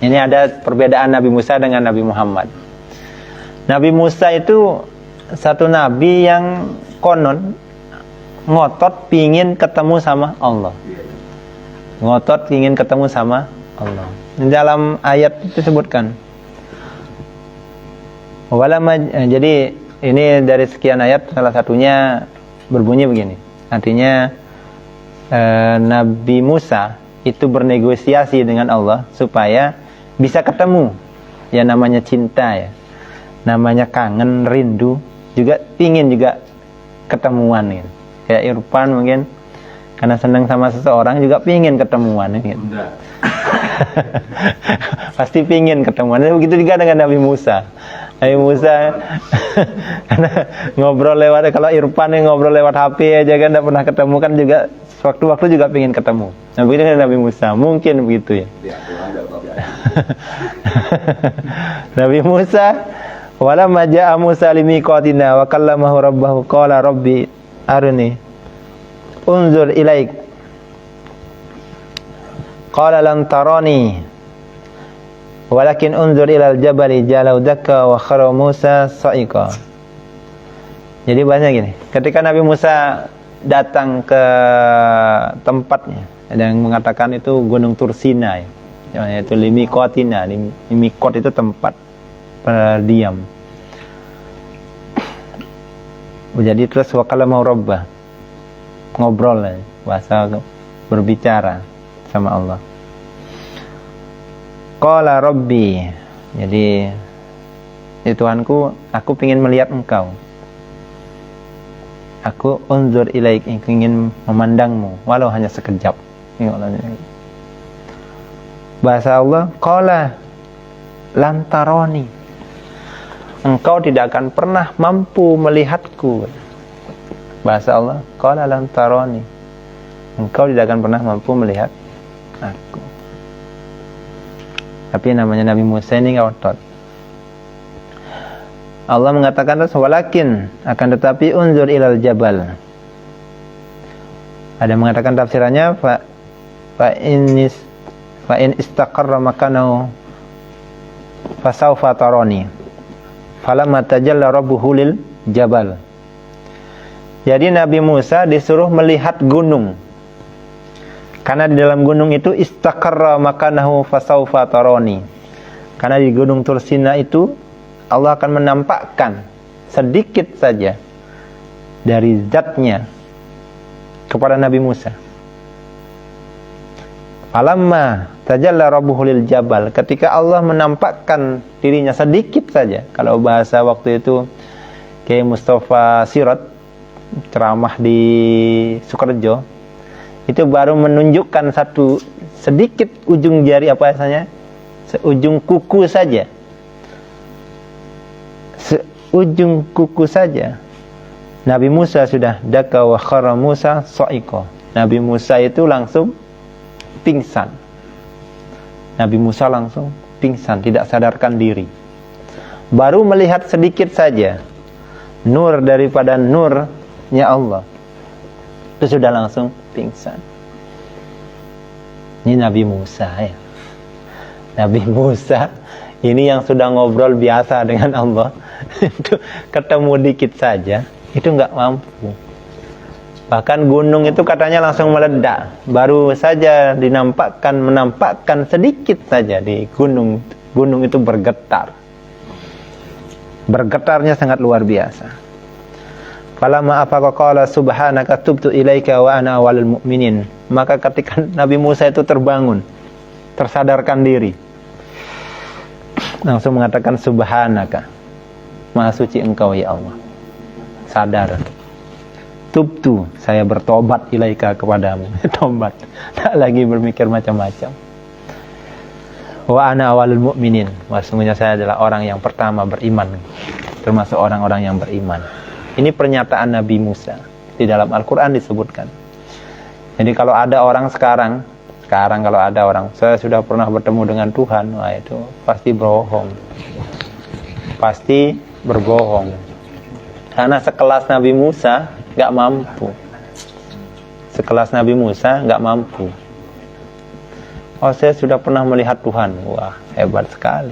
Ini ada perbedaan Nabi Musa dengan Nabi Muhammad. Nabi Musa itu satu nabi yang konon ngotot pingin ketemu sama Allah. Ngotot pingin ketemu sama Allah. Di dalam ayat itu disebutkan. Jadi ini dari sekian ayat salah satunya berbunyi begini. Artinya Nabi Musa itu bernegosiasi dengan Allah supaya bisa ketemu. Ya namanya cinta ya. Namanya kangen, rindu, juga pingin juga ketemuan gitu. Kayak Irfan mungkin karena senang sama seseorang juga pingin ketemuan gitu. Pasti pingin ketemuan. Begitu juga dengan Nabi Musa. Nabi Musa karena ngobrol lewat, kalau Irfan yang ngobrol lewat HP aja kan tidak pernah ketemu kan, juga waktu-waktu juga pingin ketemu. Nah begitu dengan Nabi Musa, mungkin begitu ya. Nabi Musa, walamma ja'a Musa limiqatina wa kallamahu rabbahu qala rabbi arni unzur ilaik qala lan tarani walakin unzur ilal jabali jalau dakka wa khara Musa sa'iqa. Jadi banyak gini, ketika Nabi Musa datang ke tempatnya, ada yang mengatakan itu Gunung Tursina ya. Yaitu limiqatina, limiqat itu tempat berdiam. Jadi terus wakala mau robbah, ngobrol ya, bahasa berbicara sama Allah. Qala rabbi, jadi Tuhanku, aku ingin melihat engkau. Aku unzur ilaik, ingin memandangmu walau hanya sekejap. Bahasa Allah, qala lantaroni, engkau tidak akan pernah mampu melihatku. Bahasa Allah, qala lantaroni, engkau tidak akan pernah mampu melihat aku. Tapi namanya Nabi Musa ini ngotot. Allah mengatakan walakin, akan tetapi unzur ilal jabal. Ada mengatakan tafsirannya fa in istaqarra makanahu fasawfa tarani falamma tajalla rabbuhu lil jabal. Jadi Nabi Musa disuruh melihat gunung, karena di dalam gunung itu istaqarra makanahu fasawfa tarani. Karena di gunung Tursina itu Allah akan menampakkan sedikit saja dari zatnya kepada Nabi Musa. Falamma tajalla rabbuhu lil jabal, ketika Allah menampakkan dirinya sedikit saja. Kalau bahasa waktu itu kayak Mustafa Sirat ceramah di Sukorejo, itu baru menunjukkan satu sedikit ujung jari, apa rasanya, seujung kuku saja, seujung kuku saja. Nabi Musa sudah daka wa khara Musa sa'iqa. Nabi Musa itu langsung pingsan. Nabi Musa langsung pingsan, tidak sadarkan diri. Baru melihat sedikit saja nur daripada nurnya Allah, itu sudah langsung pingsan. Ini Nabi Musa ya. Nabi Musa ini yang sudah ngobrol biasa dengan Allah, itu ketemu dikit saja, itu nggak mampu. Bahkan gunung itu katanya langsung meledak. Baru saja menampakkan sedikit saja di gunung itu bergetar. Bergetarnya sangat luar biasa. Falamma afaqa qala subhanaka tubtu ilaika wa ana awwalul mu'minin. Maka ketika Nabi Musa itu terbangun, tersadarkan diri, langsung mengatakan subhanaka, maha suci engkau ya Allah. Sadar. Tubtu, saya bertobat ilaika kepadamu. Tobat, tak lagi berpikir macam-macam. Wa ana awalul mu'minin, sesungguhnya saya adalah orang yang pertama beriman, termasuk orang-orang yang beriman. Ini pernyataan Nabi Musa, di dalam Al-Quran disebutkan. Jadi kalau ada orang sekarang Sekarang kalau ada orang, saya sudah pernah bertemu dengan Tuhan, wah itu pasti bohong. Pasti berbohong. Karena sekelas Nabi Musa nggak mampu. Sekelas Nabi Musa nggak mampu. Oh, saya sudah pernah melihat Tuhan. Wah, hebat sekali.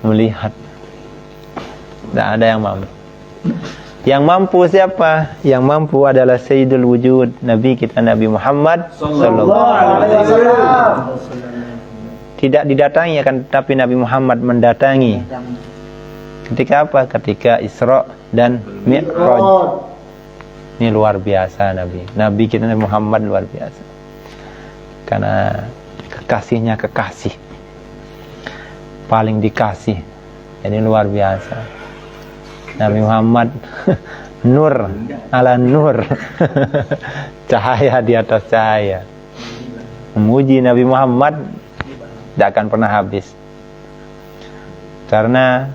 Melihat. Tidak ada yang mampu. Yang mampu siapa? Yang mampu adalah Sayyidul Wujud, Nabi kita Nabi Muhammad sallallahu alaihi wasallam. Tidak didatangi akan tetapi Nabi Muhammad mendatangi. Ketika apa? Ketika Isra dan Mi'raj. Ini luar biasa Nabi. Nabi kita Nabi Muhammad luar biasa. Karena kekasihnya kekasih. Paling dikasih. Jadi luar biasa. Nabi Muhammad nur ala nur. Cahaya di atas cahaya. Memuji Nabi Muhammad tidak akan pernah habis. Karena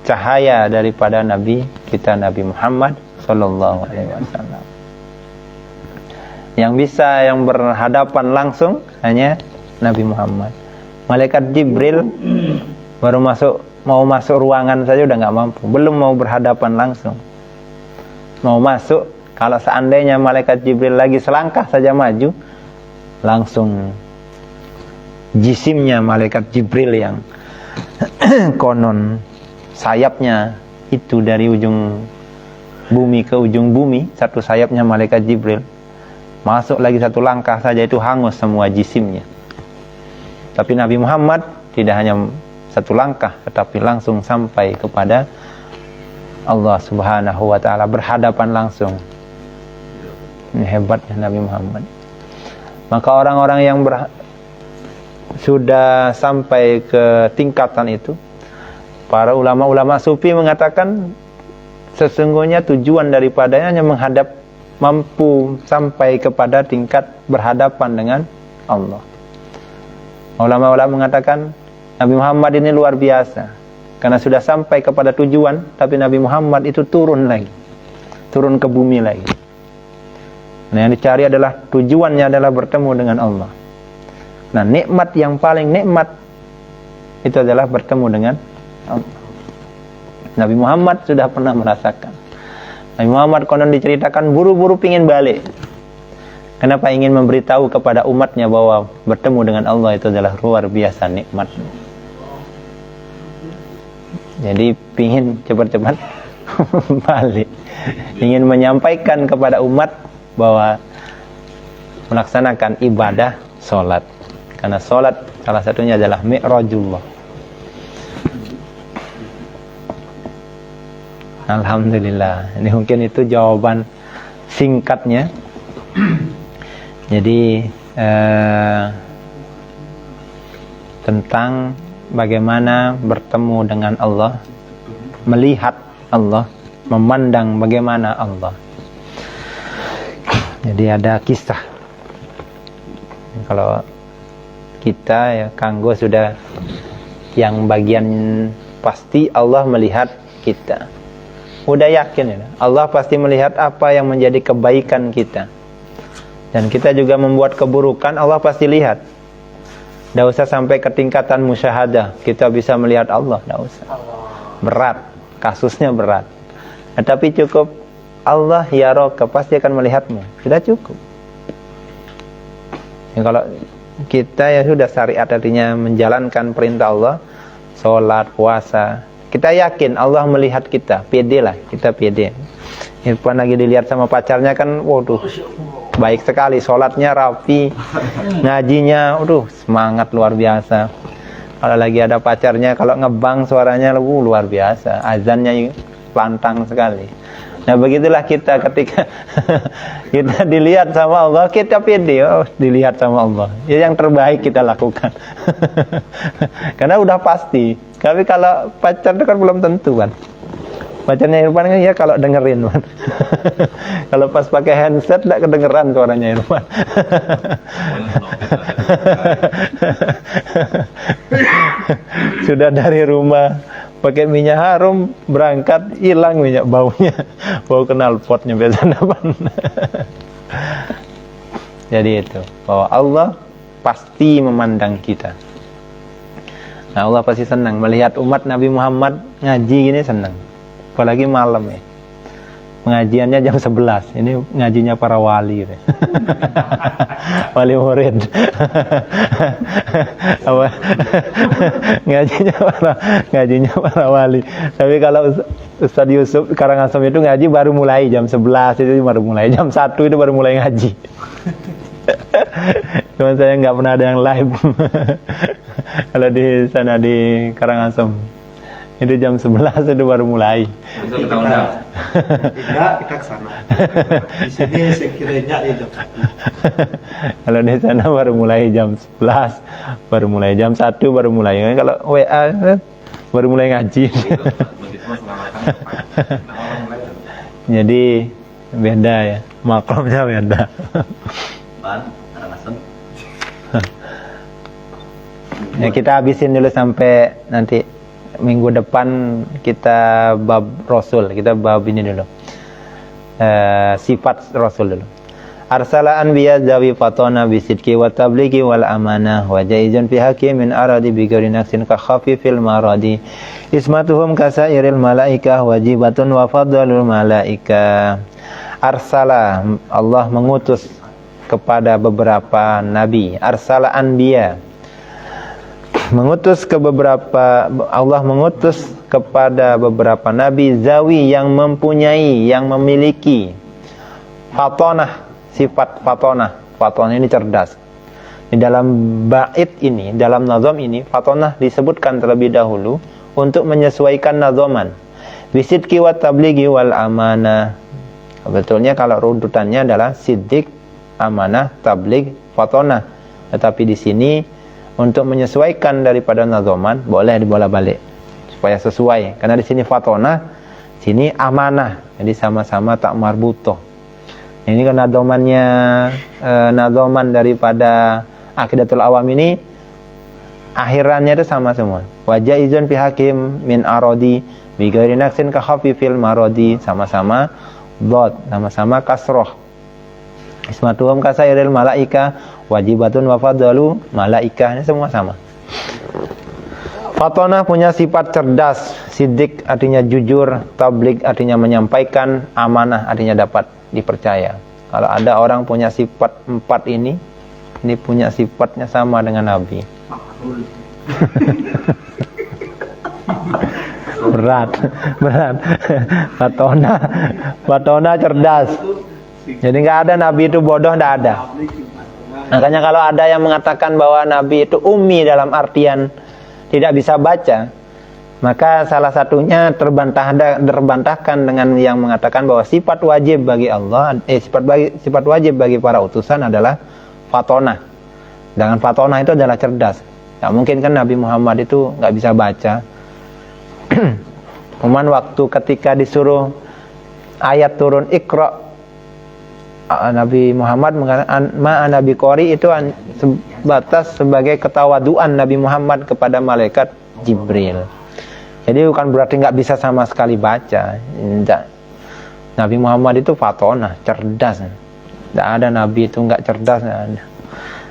cahaya daripada Nabi kita Nabi Muhammad sallallahu alaihi wasallam. Yang bisa yang berhadapan langsung hanya Nabi Muhammad. Malaikat Jibril baru mau masuk ruangan saja udah nggak mampu, belum mau berhadapan langsung. Mau masuk, kalau seandainya malaikat Jibril lagi selangkah saja maju, langsung jisimnya malaikat Jibril yang konon sayapnya itu dari ujung bumi ke ujung bumi, satu sayapnya malaikat Jibril. Masuk lagi satu langkah saja itu hangus semua jisimnya. Tapi Nabi Muhammad tidak hanya satu langkah, tetapi langsung sampai kepada Allah Subhanahu wa ta'ala, berhadapan langsung. Ini hebatnya Nabi Muhammad. Maka orang-orang yang sudah sampai ke tingkatan itu, para ulama-ulama sufi mengatakan sesungguhnya tujuan daripadanya hanya mampu sampai kepada tingkat berhadapan dengan Allah. Ulama-ulama mengatakan Nabi Muhammad ini luar biasa karena sudah sampai kepada tujuan, tapi Nabi Muhammad itu turun lagi, turun ke bumi lagi. Nah, yang dicari adalah tujuannya adalah bertemu dengan Allah. Nah, nikmat yang paling nikmat itu adalah bertemu dengan Allah. Nabi Muhammad sudah pernah merasakan. Nabi Muhammad konon diceritakan buru-buru pingin balik. Kenapa? Ingin memberitahu kepada umatnya bahwa bertemu dengan Allah itu adalah luar biasa nikmat. Jadi pingin cepat-cepat balik. Ingin menyampaikan kepada umat bahwa melaksanakan ibadah sholat. Karena sholat salah satunya adalah mi'rajullah. Alhamdulillah. Ini mungkin itu jawaban singkatnya. Jadi tentang bagaimana bertemu dengan Allah, melihat Allah, memandang bagaimana Allah. Jadi ada kisah. Kalau kita ya Kanggo sudah yang bagian pasti Allah melihat kita. Udah yakin ya, Allah pasti melihat apa yang menjadi kebaikan kita. Dan kita juga membuat keburukan, Allah pasti lihat. Tidak usah sampai ke tingkatan musyahadah kita bisa melihat Allah, tidak usah. Berat, kasusnya berat. Nah, tapi cukup Allah yaraka, pasti akan melihatmu. Sudah cukup. Ya, kalau kita ya sudah syariat artinya menjalankan perintah Allah, sholat, puasa, kita yakin Allah melihat kita, pede lah, kita pede. Irfan lagi dilihat sama pacarnya kan, waduh, baik sekali, sholatnya rapi, ngajinya, waduh, semangat luar biasa. Kalau lagi ada pacarnya, kalau ngebang suaranya luar biasa, azannya lantang sekali. Nah begitulah kita ketika kita dilihat sama Allah, kita pede, oh, dilihat sama Allah. Ya, yang terbaik kita lakukan. Karena udah pasti. Tapi kalau pacar itu kan belum tentu kan. Pacarnya Irfan kan ya kalau dengerin kan. Kalau pas pakai handset tidak kedengeran suaranya Irfan. Sudah dari rumah pakai minyak harum, berangkat hilang minyak baunya, bau knalpotnya biasa depan. Jadi itu, bahwa Allah pasti memandang kita. Nah, Allah pasti senang melihat umat Nabi Muhammad ngaji gini, senang. Apalagi malam ya. Pengajiannya jam 11. Ini ngajinya para wali. Wali murid. ngajinya para wali. Tapi kalau Ustaz Yusuf Karangasem itu ngaji baru mulai jam 11, itu baru mulai. Jam 1 itu baru mulai ngaji. Cuman saya nggak pernah ada yang live. Kalau di sana di Karangasem itu jam 11 itu baru mulai. Tidak, kita ke sana. Di sini sekiranya di jam 1. Kalau di sana baru mulai jam 11, baru mulai jam 1 baru mulai. Kalau WA baru mulai ngaji. Jadi beda ya, makamnya beda. Ya, kita habisin dulu sampai nanti minggu depan kita bab Rasul, kita bab ini dulu. Sifat Rasul dulu. Arsala anbiya zawi fatona bisidki wa tablighi wal amanah wa jaizun fi haqqi min aradi bi ghairi naqsin ka khafifil maradi ismatuhum kasairil malaikah wajibatun wa fadlul malaikah. Arsala, Allah mengutus kepada beberapa nabi. Arsala anbiya, mengutus ke beberapa, Allah mengutus kepada beberapa nabi zawi yang mempunyai, yang memiliki fatonah, sifat fatonah. Fatonah ini cerdas. Di dalam bait ini, dalam nazam ini, fatonah disebutkan terlebih dahulu untuk menyesuaikan nazaman. Bisidqi wa tablighi wal amanah. Sebetulnya kalau runtutannya adalah siddiq, amanah, tabligh, fatonah. Tetapi di sini untuk menyesuaikan daripada nazaman boleh dibolak-balik supaya sesuai. Karena di sini fatonah, sini amanah. Jadi sama-sama tak marbutoh. Ini kan nazamannya nazaman daripada Aqidatul Awam ini akhirannya itu sama semua. Wajah izun fi hakim min arodi bi ghairi naqsin ka khafifil marodi, sama-sama dot, sama-sama kasroh. Ismatuhum kasairil malaika wajibatun wa fadlu malaika, ini semua sama. Fatonah punya sifat cerdas, siddiq artinya jujur, tabligh artinya menyampaikan, amanah artinya dapat dipercaya. Kalau ada orang punya sifat 4 ini punya sifatnya sama dengan Nabi. berat. Fatonah cerdas. Jadi nggak ada Nabi itu bodoh, nggak ada. Makanya kalau ada yang mengatakan bahwa Nabi itu ummi dalam artian tidak bisa baca, maka salah satunya terbantahkan dengan yang mengatakan bahwa sifat wajib bagi Allah, sifat wajib bagi para utusan adalah fatonah. Dengan fatonah itu adalah cerdas. Nggak mungkin kan Nabi Muhammad itu nggak bisa baca. Cuman waktu ketika disuruh ayat turun Iqra, Nabi Muhammad mengatakan ma'ana biqori, itu sebatas sebagai ketawaduan Nabi Muhammad kepada malaikat Jibril. Jadi bukan berarti nggak bisa sama sekali baca. Nabi Muhammad itu fatonah, cerdas. Nggak ada Nabi itu nggak cerdas, nggak ada.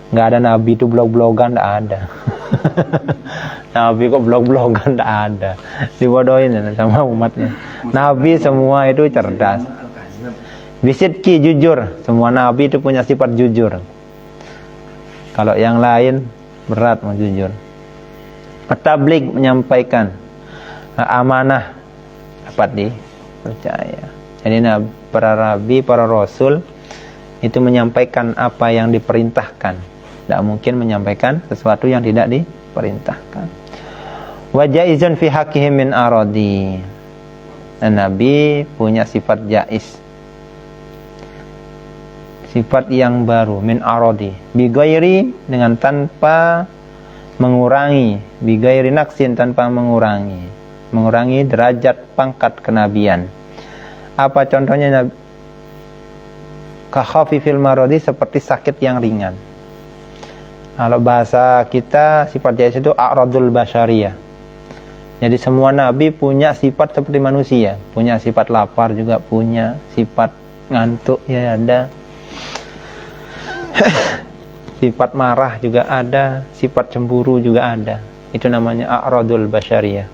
Nggak ada Nabi itu blog-blogan, nggak ada. Nabi kok blog-blogan, nggak ada. Dibodohin sama umatnya. Nabi semua itu cerdas. Bisidqi, jujur. Semua Nabi itu punya sifat jujur. Kalau yang lain berat mau jujur. Tabligh, menyampaikan. Amanah, dapat dipercaya. Jadi para nabi, para rasul itu menyampaikan apa yang diperintahkan. Tidak mungkin menyampaikan sesuatu yang tidak diperintahkan. Wa jaizun fi haqqihim min aradi. Dan Nabi punya sifat jaiz, sifat yang baru, min aradi, bigairi, dengan tanpa mengurangi, bigairi naksin, tanpa mengurangi derajat pangkat kenabian. Apa contohnya? Ka khafifil maradi, seperti sakit yang ringan. Kalau bahasa kita sifat jaiz itu a'radul basyariyah. Jadi semua nabi punya sifat seperti manusia, punya sifat lapar juga punya, sifat ngantuk ya ada. Sifat marah juga ada, sifat cemburu juga ada. Itu namanya a'radul basyariyah.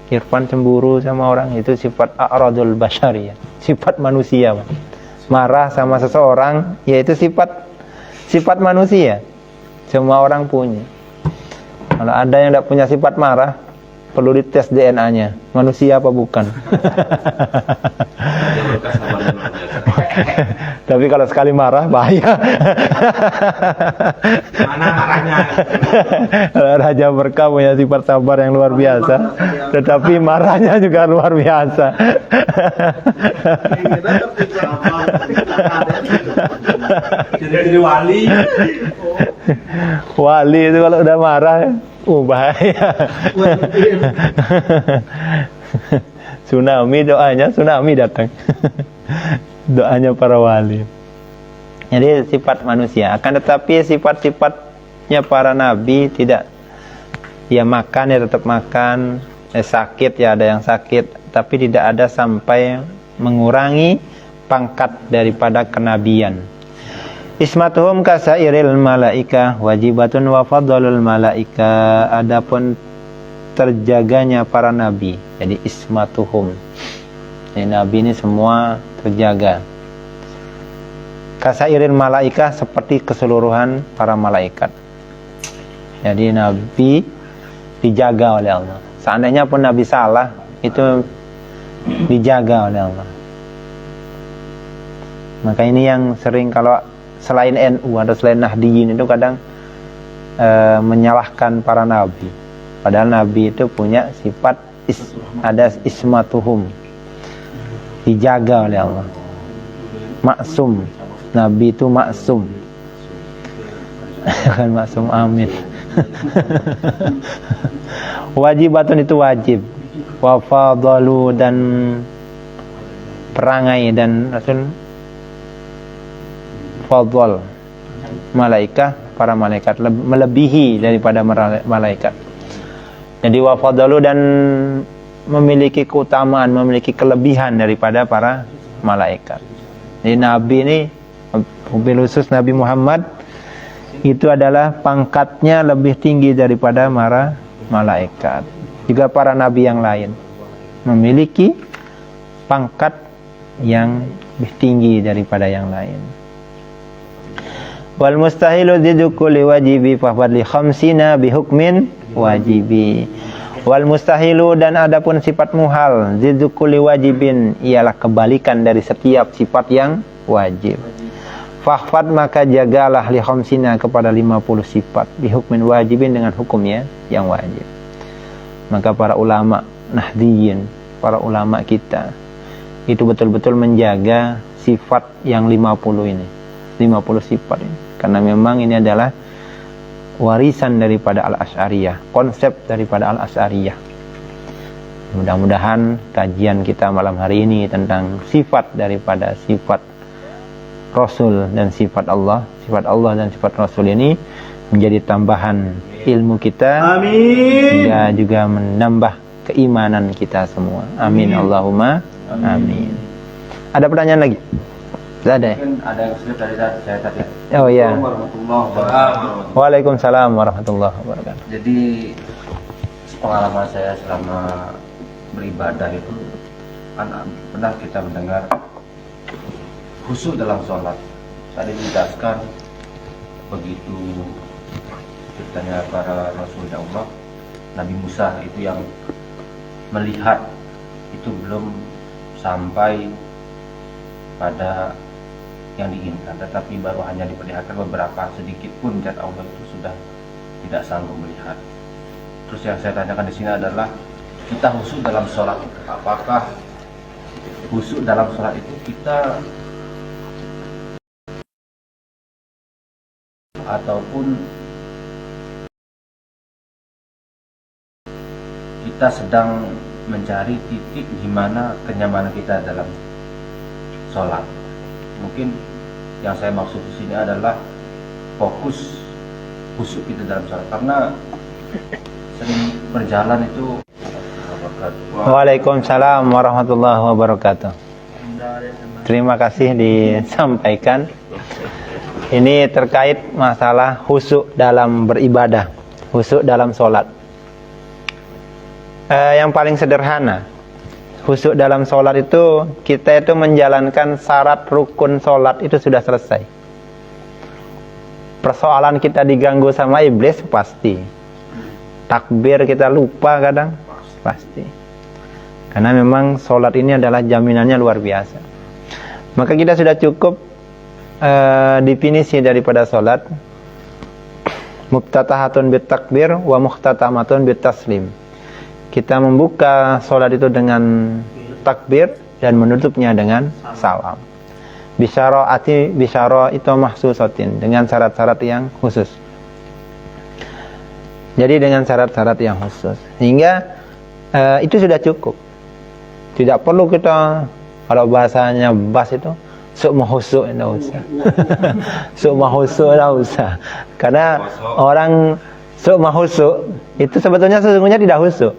Irfan cemburu sama orang itu sifat a'radul basyariyah, sifat manusia. Marah sama seseorang yaitu sifat manusia. Semua orang punya. Kalau ada yang tidak punya sifat marah, perlu dites DNA-nya, manusia apa bukan. Tapi kalau sekali marah bahaya. Mana marahnya? Raja Berkah punya sifat sabar yang luar biasa, tetapi marahnya juga luar biasa. Jadi wali. Wali itu kalau udah marah, bahaya. Tsunami, doanya tsunami datang. Doanya para wali. Jadi sifat manusia. Akan tetapi sifat-sifatnya para nabi tidak. Ya makan ya tetap makan, sakit ya ada yang sakit, tapi tidak ada sampai mengurangi pangkat daripada kenabian. Ismatuhum kasairil malaika wajibatun wa fadlul malaika. Adapun terjaganya para nabi, jadi ismatuhum, jadi nabi ini semua terjaga. Kasairil malaika, seperti keseluruhan para malaikat. Jadi nabi dijaga oleh Allah. Seandainya pun nabi salah, itu dijaga oleh Allah. Maka ini yang sering kalau selain NU atau selain Nahdiyin itu kadang menyalahkan para nabi. Padahal nabi itu punya sifat ada ismatuhum, dijaga oleh Allah. Maksum, nabi itu maksum. Kan maksum, amin. Wajibatun itu wajib. Wa fadalu, dan perangai dan rasul fadl malaikah, para malaikat melebihi daripada malaikat. Jadi wa fadalu, dan memiliki keutamaan, memiliki kelebihan daripada para malaikat. Jadi nabi ini, mobil khusus Nabi Muhammad itu adalah pangkatnya lebih tinggi daripada para malaikat. Juga para nabi yang lain memiliki pangkat yang lebih tinggi daripada yang lain. Wal mustahilu dzikuli wajibi fahwad li khamsina bihukmin wajibi. Wal mustahilu, dan adapun sifat muhal, dzikuli wajibin, ialah kebalikan dari setiap sifat yang wajib. Fahfad, maka jagalah li khamsina, kepada 50 sifat, bihukmin wajibin, dengan hukumnya yang wajib. Maka para ulama Nahdiyin, para ulama kita itu betul-betul menjaga sifat yang 50 ini, 50 sifat ini. Karena memang ini adalah warisan daripada Al-Asy'ariyah, konsep daripada Al-Asy'ariyah. Mudah-mudahan kajian kita malam hari ini tentang sifat daripada sifat Rasul dan sifat Allah dan sifat Rasul ini menjadi tambahan ilmu kita. Amin. Hingga juga menambah keimanan kita semua. Amin. Allahumma amin. Ada pertanyaan lagi? Tidak ada ya? Mungkin ada yang sulit dari saya tadi. Oh iya. Waalaikumsalam. Waalaikumsalam warahmatullahi wabarakatuh. Jadi pengalaman saya selama beribadah itu pernah kita mendengar khusyuk dalam sholat. Tadi dijelaskan begitu ceritanya para Rasulullah Allah, Nabi Musa itu yang melihat itu belum sampai pada yang diinginkan, tetapi baru hanya diperlihatkan beberapa sedikit pun zat Allah itu sudah tidak sanggup melihat. Terus yang saya tanyakan di sini adalah kita khusyuk dalam sholat, apakah khusyuk dalam sholat itu kita ataupun kita sedang mencari titik di mana kenyamanan kita dalam sholat. Mungkin yang saya maksud di sini adalah fokus khusyuk kita dalam sholat, karena sering berjalan itu. Waalaikumsalam warahmatullahi wabarakatuh. Terima kasih disampaikan. Ini terkait masalah khusyuk dalam beribadah, khusyuk dalam sholat. Yang paling sederhana, khusyuk dalam sholat itu, kita itu menjalankan syarat rukun sholat itu sudah selesai. Persoalan kita diganggu sama iblis pasti. Takbir kita lupa kadang, pasti. Karena memang sholat ini adalah jaminannya luar biasa. Maka kita sudah cukup definisi daripada sholat. Muftatahatun bit takbir wa muhtatamatun bit taslim. Kita membuka sholat itu dengan takbir dan menutupnya dengan salam. Bisyara itu mahsusatin, dengan syarat-syarat yang khusus. Jadi dengan syarat-syarat yang khusus. Sehingga itu sudah cukup. Tidak perlu kita, kalau bahasanya bas itu, sukma husuk, tidak usah. Sukma husuk, tidak usah. Karena orang sukma husuk itu sebetulnya sesungguhnya tidak husuk.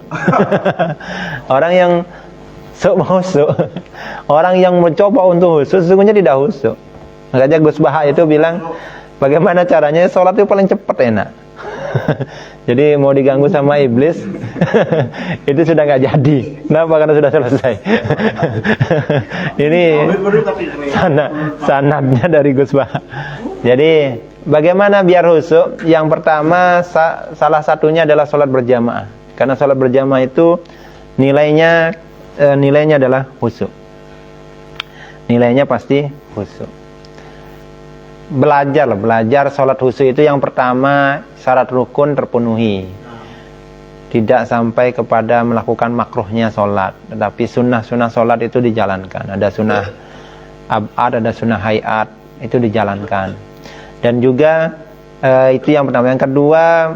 Orang yang sukma husuk, orang yang mencoba untuk husuk sesungguhnya tidak husuk. Makanya Gus Baha itu bilang, bagaimana caranya sholat itu paling cepat enak. Jadi mau diganggu sama iblis itu sudah nggak jadi. Kenapa? Karena sudah selesai. Ini sanadnya dari Gus Baha. Jadi bagaimana biar khusyuk? Yang pertama, salah satunya adalah sholat berjamaah. Karena sholat berjamaah itu nilainya adalah khusyuk. Nilainya pasti khusyuk. Belajar sholat khusyuk itu yang pertama, syarat rukun terpenuhi. Tidak sampai kepada melakukan makruhnya sholat, tetapi sunnah-sunnah sholat itu dijalankan. Ada sunnah abad, ada sunnah hayat, itu dijalankan. Dan juga itu yang pertama. Yang kedua,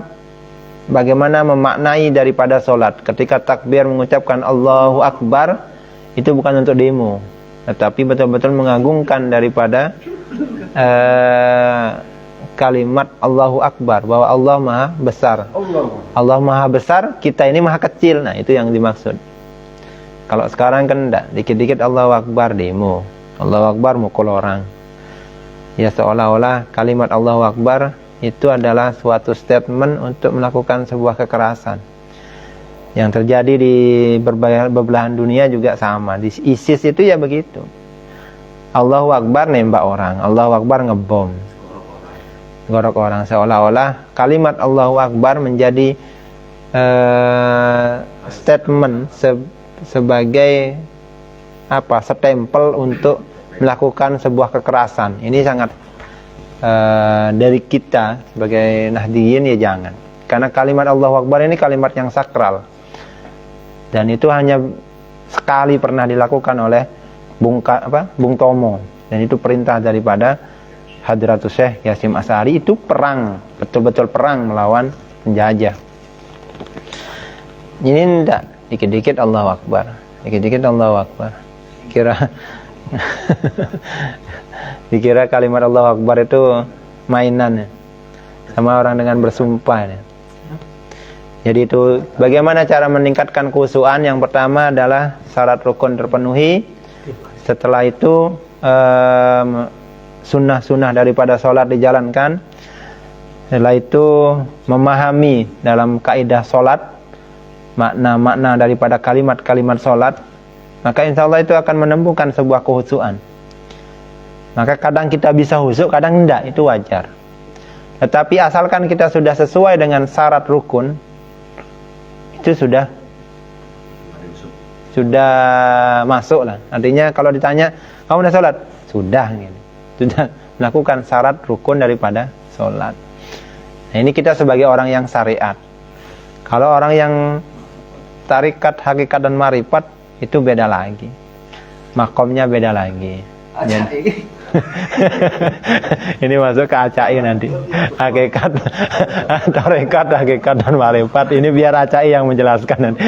bagaimana memaknai daripada sholat. Ketika takbir mengucapkan Allahu Akbar, itu bukan untuk demo, tetapi betul-betul mengagungkan daripada kalimat Allahu Akbar, bahwa Allah Maha Besar. Allah Maha Besar, kita ini Maha Kecil. Nah, itu yang dimaksud. Kalau sekarang kan enggak, dikit-dikit Allahu Akbar demo, Allahu Akbar mukul orang. Ya, seolah-olah kalimat Allahu Akbar itu adalah suatu statement untuk melakukan sebuah kekerasan. Yang terjadi di berbelahan dunia juga sama. Di ISIS itu ya begitu. Allahu Akbar nembak orang, Allahu Akbar ngebom, gorok orang. Seolah-olah kalimat Allahu Akbar menjadi statement sebagai stempel untuk melakukan sebuah kekerasan. Ini sangat dari kita sebagai Nahdiyin ya jangan. Karena kalimat Allahu Akbar ini kalimat yang sakral. Dan itu hanya sekali pernah dilakukan oleh Bung Tomo, dan itu perintah daripada Hadratus Syekh Yasim Asy'ari. Itu perang, betul-betul perang melawan penjajah. Ini enggak, dikit-dikit Allahu Akbar, dikit-dikit Allahu Akbar. Dikira kalimat Allahu Akbar itu mainan ya, sama orang dengan bersumpah ya. Jadi itu bagaimana cara meningkatkan khusyukan? Yang pertama adalah syarat rukun terpenuhi. Setelah itu sunnah-sunnah daripada sholat dijalankan. Setelah itu memahami dalam kaidah sholat, makna-makna daripada kalimat-kalimat sholat. Maka insya Allah itu akan menemukan sebuah kekhusyukan. Maka kadang kita bisa khusyuk, kadang enggak, itu wajar. Tetapi asalkan kita sudah sesuai dengan syarat rukun, itu sudah masuk lah. Artinya kalau ditanya, kamu udah sholat? Sudah, gitu. Sudah melakukan syarat rukun daripada sholat. Nah, ini kita sebagai orang yang syariat. Kalau orang yang tarikat, hakikat dan marifat, itu beda lagi. Makomnya beda lagi. Ini masuk ke acai nanti. Hakikat, tarekat, hakikat dan marifat. Ini biar acai yang menjelaskan nanti.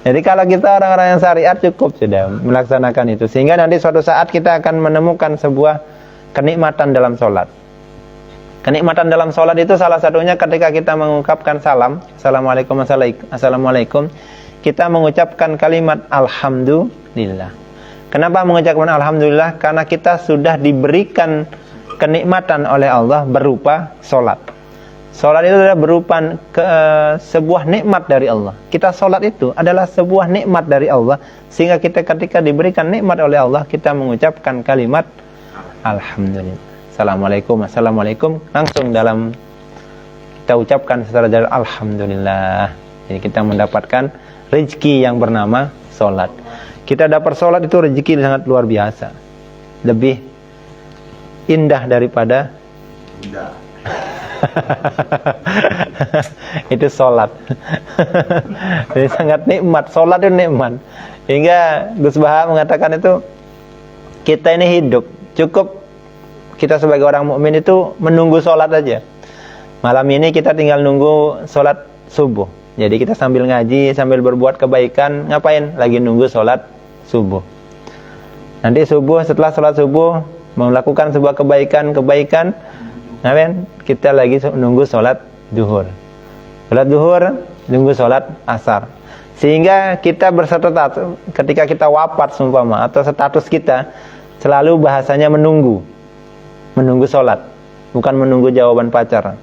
Jadi kalau kita orang-orang yang syariat cukup sudah melaksanakan itu. Sehingga nanti suatu saat kita akan menemukan sebuah kenikmatan dalam sholat. Kenikmatan dalam sholat itu salah satunya ketika kita mengucapkan salam, Assalamualaikum, kita mengucapkan kalimat Alhamdulillah. Kenapa mengucapkan alhamdulillah? Karena kita sudah diberikan kenikmatan oleh Allah berupa sholat. Sholat itu adalah berupa sebuah nikmat dari Allah. Kita sholat itu adalah sebuah nikmat dari Allah, sehingga kita ketika diberikan nikmat oleh Allah, kita mengucapkan kalimat alhamdulillah. Assalamualaikum, langsung dalam kita ucapkan secara jalan alhamdulillah. Jadi kita mendapatkan rezeki yang bernama sholat. Kita dapat sholat itu rezeki sangat luar biasa, lebih indah daripada Indah. itu sholat. Jadi sangat nikmat, sholat itu nikmat. Hingga Gus Baha mengatakan itu, kita ini hidup, cukup kita sebagai orang mukmin itu menunggu sholat aja. Malam ini kita tinggal nunggu sholat subuh. Jadi kita sambil ngaji, sambil berbuat kebaikan, ngapain? Lagi nunggu sholat subuh. Nanti subuh, setelah sholat subuh, melakukan sebuah kebaikan, ngapain? Kita lagi nunggu sholat duhur. Sholat duhur, nunggu sholat asar. Sehingga kita berstatus, ketika kita wafat seumpama, atau status kita selalu bahasanya menunggu sholat, bukan menunggu jawaban pacar.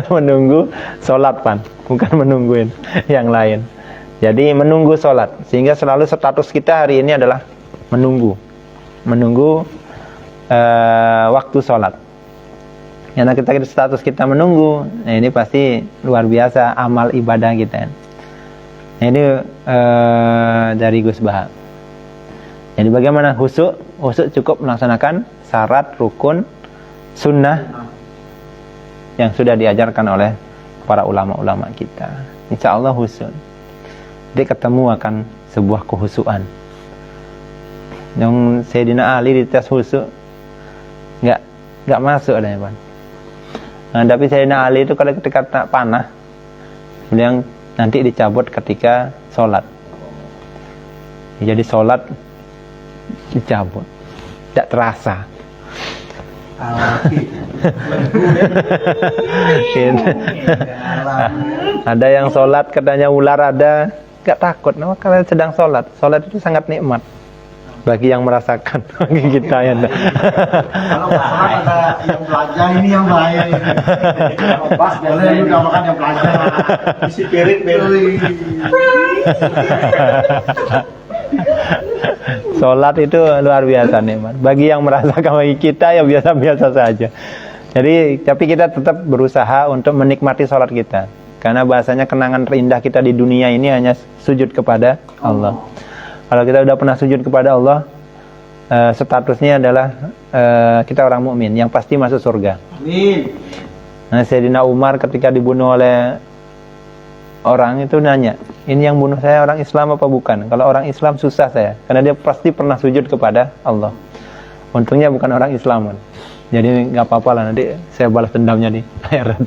Menunggu sholat, Pan, bukan menungguin yang lain. Jadi menunggu sholat, sehingga selalu status kita hari ini adalah menunggu waktu sholat. Karena kita status kita menunggu, nah ini pasti luar biasa amal ibadah kita. Nah, ini dari Gus Baha. Jadi bagaimana khusyuk? Khusyuk cukup melaksanakan syarat, rukun, sunnah yang sudah diajarkan oleh para ulama-ulama kita. Insya Allah khusyuk. Dia ketemu akan sebuah kehusuan. Yang Sayyidina Ali di tes khusyuk nggak masuk adanya, Pan. Nah, tapi Sayyidina Ali itu kalau ketika panah, beliau nanti dicabut ketika sholat. Jadi sholat dicabut, tidak terasa. Ada yang sholat katanya ular ada, gak takut. Nah, karena sedang sholat itu sangat nikmat bagi yang merasakan. Bagi kita ya. Kalau sholat ada yang belajar, ini yang bahaya ini. Pas boleh lu gak makan yang belajar, isi piring beli. Sholat itu luar biasa nikmat. Bagi yang merasakan, bagi kita ya biasa-biasa saja. Jadi, tapi kita tetap berusaha untuk menikmati sholat kita. Karena bahasanya kenangan terindah kita di dunia ini hanya sujud kepada Allah. Kalau kita udah pernah sujud kepada Allah, statusnya adalah kita orang mukmin yang pasti masuk surga. Amin. Nah, Sayyidina Umar ketika dibunuh oleh orang itu nanya, ini yang bunuh saya orang Islam apa bukan? Kalau orang Islam susah saya, karena dia pasti pernah sujud kepada Allah. Untungnya bukan orang Islam, kan? Jadi nggak apa-apa lah, nanti saya balas dendamnya di akhirat.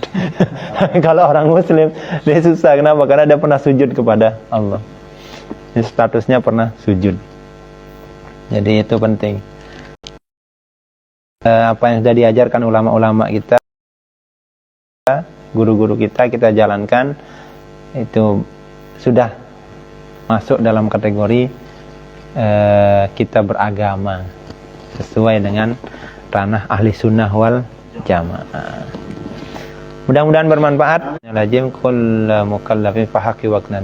Kalau orang Muslim dia susah, kenapa? Karena dia pernah sujud kepada Allah. Ini statusnya pernah sujud. Jadi itu penting. Apa yang sudah diajarkan ulama-ulama kita, guru-guru kita jalankan, itu sudah masuk dalam kategori kita beragama sesuai dengan ranah ahli sunnah wal jamaah. Mudah-mudahan bermanfaat. Lajim kull mukallafin fahaqi waqnan.